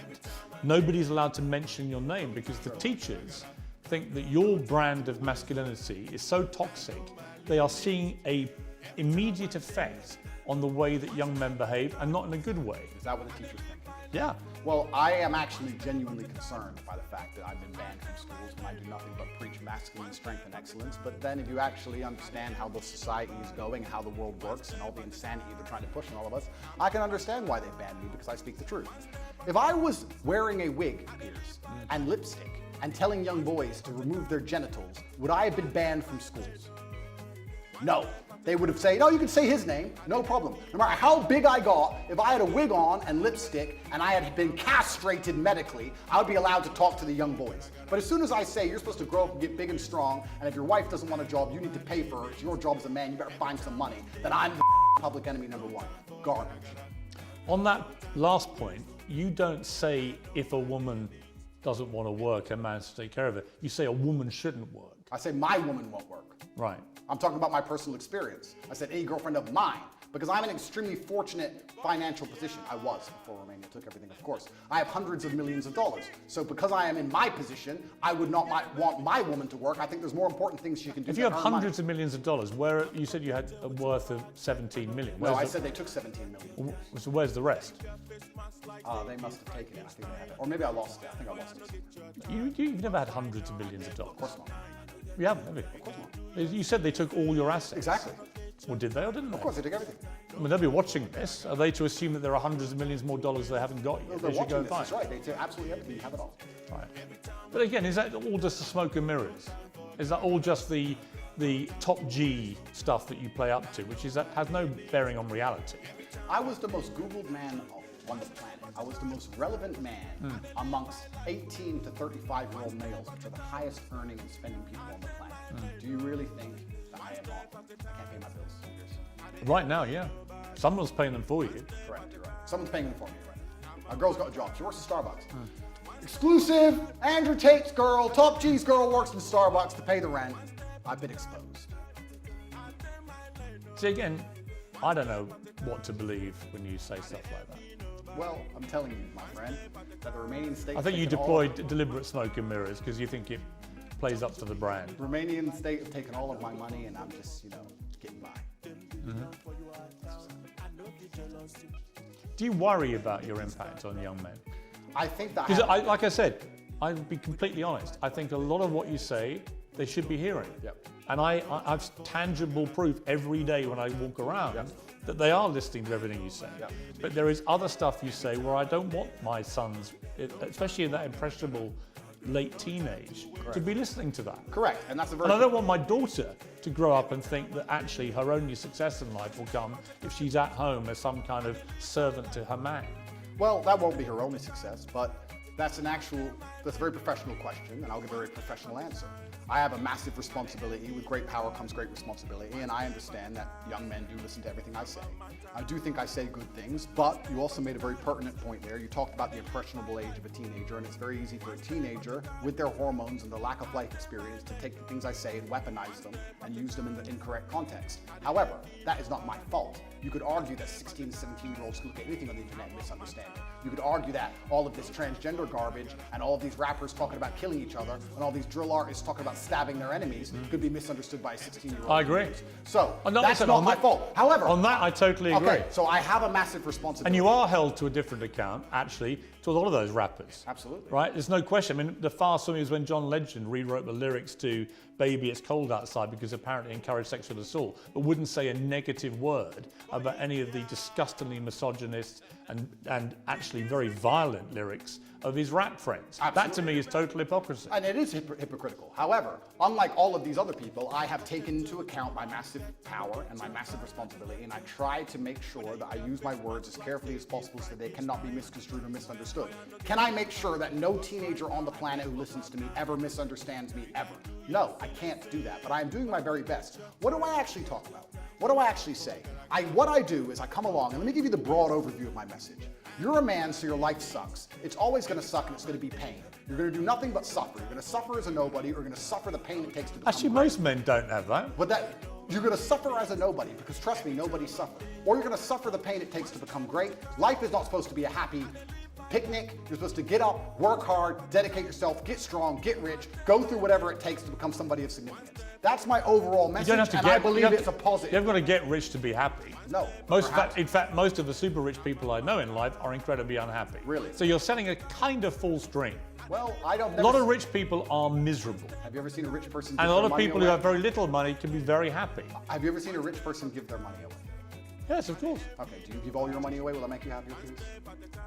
Nobody's allowed to mention your name because the teachers think that your brand of masculinity is so toxic, they are seeing an immediate effect on the way that young men behave, and not in a good way. Is that what the teachers think? Yeah. Well, I am actually genuinely concerned by the fact that I've been banned from schools when I do nothing but preach masculine strength and excellence. But then if you actually understand how the society is going, how the world works, and all the insanity they're trying to push on all of us, I can understand why they banned me, because I speak the truth. If I was wearing a wig, Piers, and lipstick, and telling young boys to remove their genitals, would I have been banned from schools? No. They would have said, no, you can say his name, no problem. No matter how big I got, if I had a wig on and lipstick and I had been castrated medically, I would be allowed to talk to the young boys. But as soon as I say you're supposed to grow up and get big and strong, and if your wife doesn't want a job, you need to pay for it, it's your job as a man, you better find some money, then I'm the public enemy number one. Garbage. On that last point, you don't say if a woman doesn't want to work, a man has to take care of it. You say a woman shouldn't work. I say my woman won't work. Right. I'm talking about my personal experience. I said any girlfriend of mine, because I'm in an extremely fortunate financial position. I was before Romania took everything, of course. I have hundreds of millions of dollars. So because I am in my position, I would not want my woman to work. I think there's more important things she can do. If you have hundreds of millions of dollars, where you said you had a worth of 17 million. No, I said they took 17 million. So where's the rest? They must have taken it. I think they had it. Or maybe I lost it. I think I lost it. You've never had hundreds of millions of dollars. Of course not. You haven't, have you? Of course not. You said they took all your assets. Exactly. Well, did they or didn't they? Of course, they took everything. I mean, they'll be watching this. Are they to assume that there are hundreds of millions more dollars they haven't got yet? No, they're watching this. That's right. They took absolutely everything. You have it all. Right. But again, is that all just the smoke and mirrors? Is that all just the top G stuff that you play up to, which is that has no bearing on reality? I was the most Googled man on the planet. I was the most relevant man amongst 18 to 35-year-old males, which are the highest earning and spending people on the planet. Do you really think that I am not? I can't pay my bills. Right now, yeah. Someone's paying them for you. Correct, you're right. Someone's paying them for me, right? A girl's got a job. She works at Starbucks. Exclusive, Andrew Tate's girl, top G's girl works in Starbucks to pay the rent. I've been exposed. See, again, I don't know what to believe when you say stuff like that. Well, I'm telling you, my friend, that the Romanian state... I think you deployed deliberate smoke and mirrors because you think it plays up to the brand. The Romanian state have taken all of my money and I'm just, getting by. Do you worry about your impact on young men? I think that... Because, like I said, I'll be completely honest. I think a lot of what you say, they should be hearing. Yep. And I've tangible proof every day when I walk around that they are listening to everything you say. Yep. But there is other stuff you say where I don't want my sons, especially in that impressionable late teenage, to be listening to that. Correct, and that's a very... And I don't want my daughter to grow up and think that actually her only success in life will come if she's at home as some kind of servant to her man. Well, that won't be her only success, but that's a very professional question, and I'll give a very professional answer. I have a massive responsibility. With great power comes great responsibility, and I understand that young men do listen to everything I say. I do think I say good things, but you also made a very pertinent point there. You talked about the impressionable age of a teenager, and it's very easy for a teenager, with their hormones and the lack of life experience, to take the things I say and weaponize them and use them in the incorrect context. However, that is not my fault. You could argue that 16 to 17-year-olds who look at anything on the internet and misunderstand it. You could argue that all of this transgender garbage and all of these rappers talking about killing each other and all these drill artists talking about stabbing their enemies could be misunderstood by a 16-year-old. I agree. So that's not my fault. However, on that I totally agree. Okay, so I have a massive responsibility. And you are held to a different account, actually, to a lot of those rappers. Absolutely. Right? There's no question. I mean, the fast one is when John Legend rewrote the lyrics to Baby It's Cold Outside because apparently encouraged sexual assault, but wouldn't say a negative word about any of the disgustingly misogynist and actually very violent lyrics of his rap friends. Absolutely. That to me is total hypocrisy. And it is hypocritical. However, unlike all of these other people, I have taken into account my massive power and my massive responsibility, and I try to make sure that I use my words as carefully as possible so they cannot be misconstrued or misunderstood. Can I make sure that no teenager on the planet who listens to me ever misunderstands me ever? No, I can't do that, but I am doing my very best. What do I actually talk about? What do I actually say? What I do is I come along, and let me give you the broad overview of my message. You're a man, so your life sucks. It's always going to suck, and it's going to be pain. You're going to do nothing but suffer. You're going to suffer as a nobody, or you're going to suffer the pain it takes to become Actually, great. most men don't have that. But you're going to suffer as a nobody, because trust me, nobody suffers. Or you're going to suffer the pain it takes to become great. Life is not supposed to be a happy picnic. You're supposed to get up, work hard, dedicate yourself, get strong, get rich, go through whatever it takes to become somebody of significance. That's my overall message, and I believe it's a positive. You haven't got to get rich to be happy. No. In fact, most of the super rich people I know in life are incredibly unhappy. Really? So you're selling a kind of false dream. Well, I don't. A lot of rich people are miserable. Have you ever seen a rich person? And a lot of people who have very little money can be very happy. Have you ever seen a rich person give their money away? Yes, of course. Okay, do you give all your money away? Will that make you happier, Piers?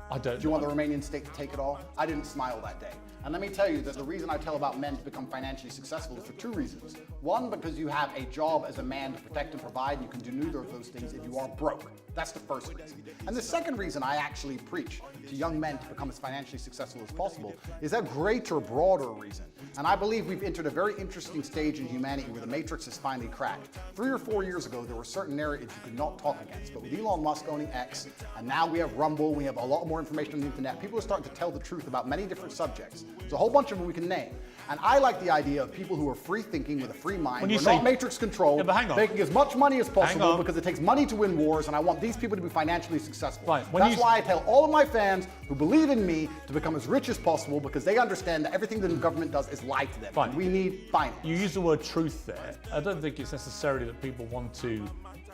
I don't. Do you want the Romanian state to take it all? I didn't smile that day. And let me tell you that the reason I tell about men to become financially successful is for two reasons. One, because you have a job as a man to protect and provide, and you can do neither of those things if you are broke. That's the first reason. And the second reason I actually preach to young men to become as financially successful as possible is a greater, broader reason. And I believe we've entered a very interesting stage in humanity where the matrix is finally cracked. 3 or 4 years ago, there were certain narratives you could not talk against. But with Elon Musk owning X, and now we have Rumble, we have a lot more information on the internet, people are starting to tell the truth about many different subjects. There's a whole bunch of them we can name. And I like the idea of people who are free thinking with a free mind, who are not matrix controlled, making as much money as possible because it takes money to win wars, and I want these people to be financially successful. Right. That's why I tell all of my fans who believe in me to become as rich as possible, because they understand that everything that the government does is lie to them. Fine. We need finance. You use the word truth there. I don't think it's necessarily that people want to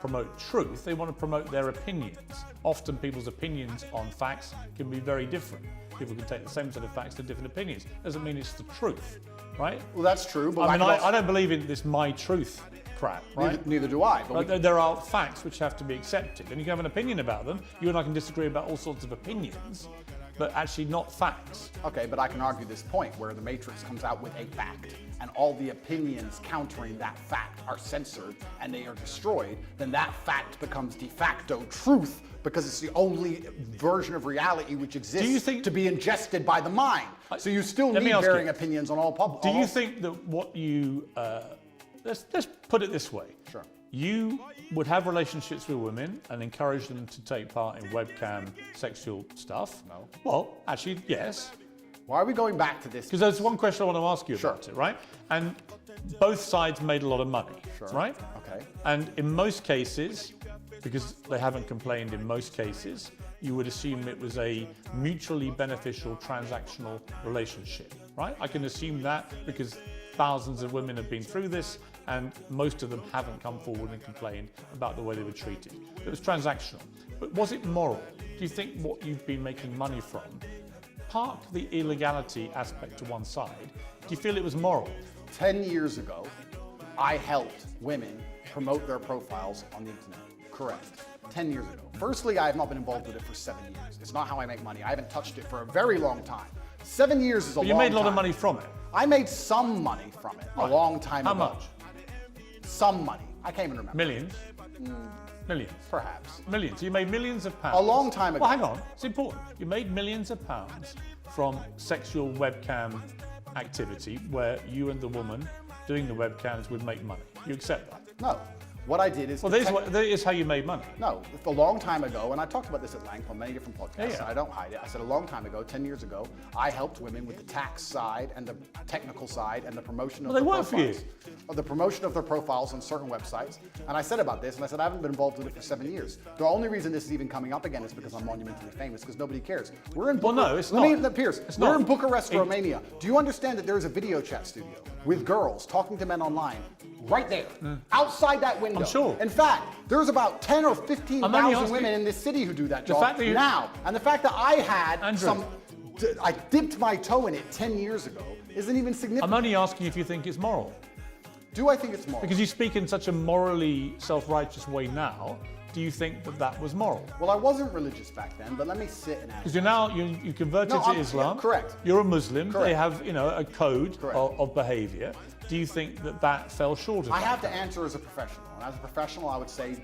promote truth, they want to promote their opinions. Often people's opinions on facts can be very different. People can take the same set of facts to different opinions. Doesn't mean it's the truth, right? Well, that's true, but I don't believe in this my truth crap, right? Neither do I. But there are facts which have to be accepted, and you can have an opinion about them. You and I can disagree about all sorts of opinions, but actually not facts. Okay, but I can argue this point where the Matrix comes out with a fact, and all the opinions countering that fact are censored and they are destroyed, then that fact becomes de facto truth because it's the only version of reality which exists to be ingested by the mind. So you still need varying opinions on all public. Do you think that what you, let's put it this way. Sure. You would have relationships with women and encourage them to take part in webcam sexual stuff? No. Well, actually, yes. Why are we going back to this? Because there's one question I want to ask you about it, right? And both sides made a lot of money, right? Okay. And in most cases, because they haven't complained in most cases, you would assume it was a mutually beneficial transactional relationship, right? I can assume that because thousands of women have been through this and most of them haven't come forward and complained about the way they were treated. It was transactional. But was it moral? Do you think what you've been making money from, park the illegality aspect to one side, do you feel it was moral? 10 years ago, I helped women promote their profiles on the internet. Correct. 10 years ago. Firstly, I have not been involved with it for 7 years. It's not how I make money. I haven't touched it for a very long time. 7 years is a long time. But you made a lot of money from it. I made some money from it a long time ago. How much? Some money. I can't even remember. Millions? Millions? Perhaps. Millions. You made millions of pounds. A long time ago. Well, hang on. It's important. You made millions of pounds from sexual webcam activity where you and the woman doing the webcams would make money. You accept that? No. What I did is... Well, that is how you made money. No, a long time ago, and I talked about this at length on many different podcasts, Yeah. and I don't hide it. I said a long time ago, 10 years ago, I helped women with the tax side and the technical side and the promotion of their profiles. The promotion of their profiles on certain websites. And I said about this, and I said I haven't been involved with it for 7 years. The only reason this is even coming up again is because I'm monumentally famous, because nobody cares. We're in Well, no, it's not. Piers, we're in Bucharest, Romania. Do you understand that there is a video chat studio with girls talking to men online right there, outside that window? I'm sure. In fact, there's about 10 or 15,000 women in this city who do that job now. And the fact that I had I dipped my toe in it 10 years ago isn't even significant. I'm only asking if you think it's moral. Do I think it's moral? Because you speak in such a morally self-righteous way now. Do you think that that was moral? Well, I wasn't religious back then, but let me sit and Because you're now you converted to Islam. Yeah, correct. You're a Muslim. Correct. They have a code Correct. of behaviour. Do you think that that fell short of that? I have to answer as a professional, and as a professional, I would say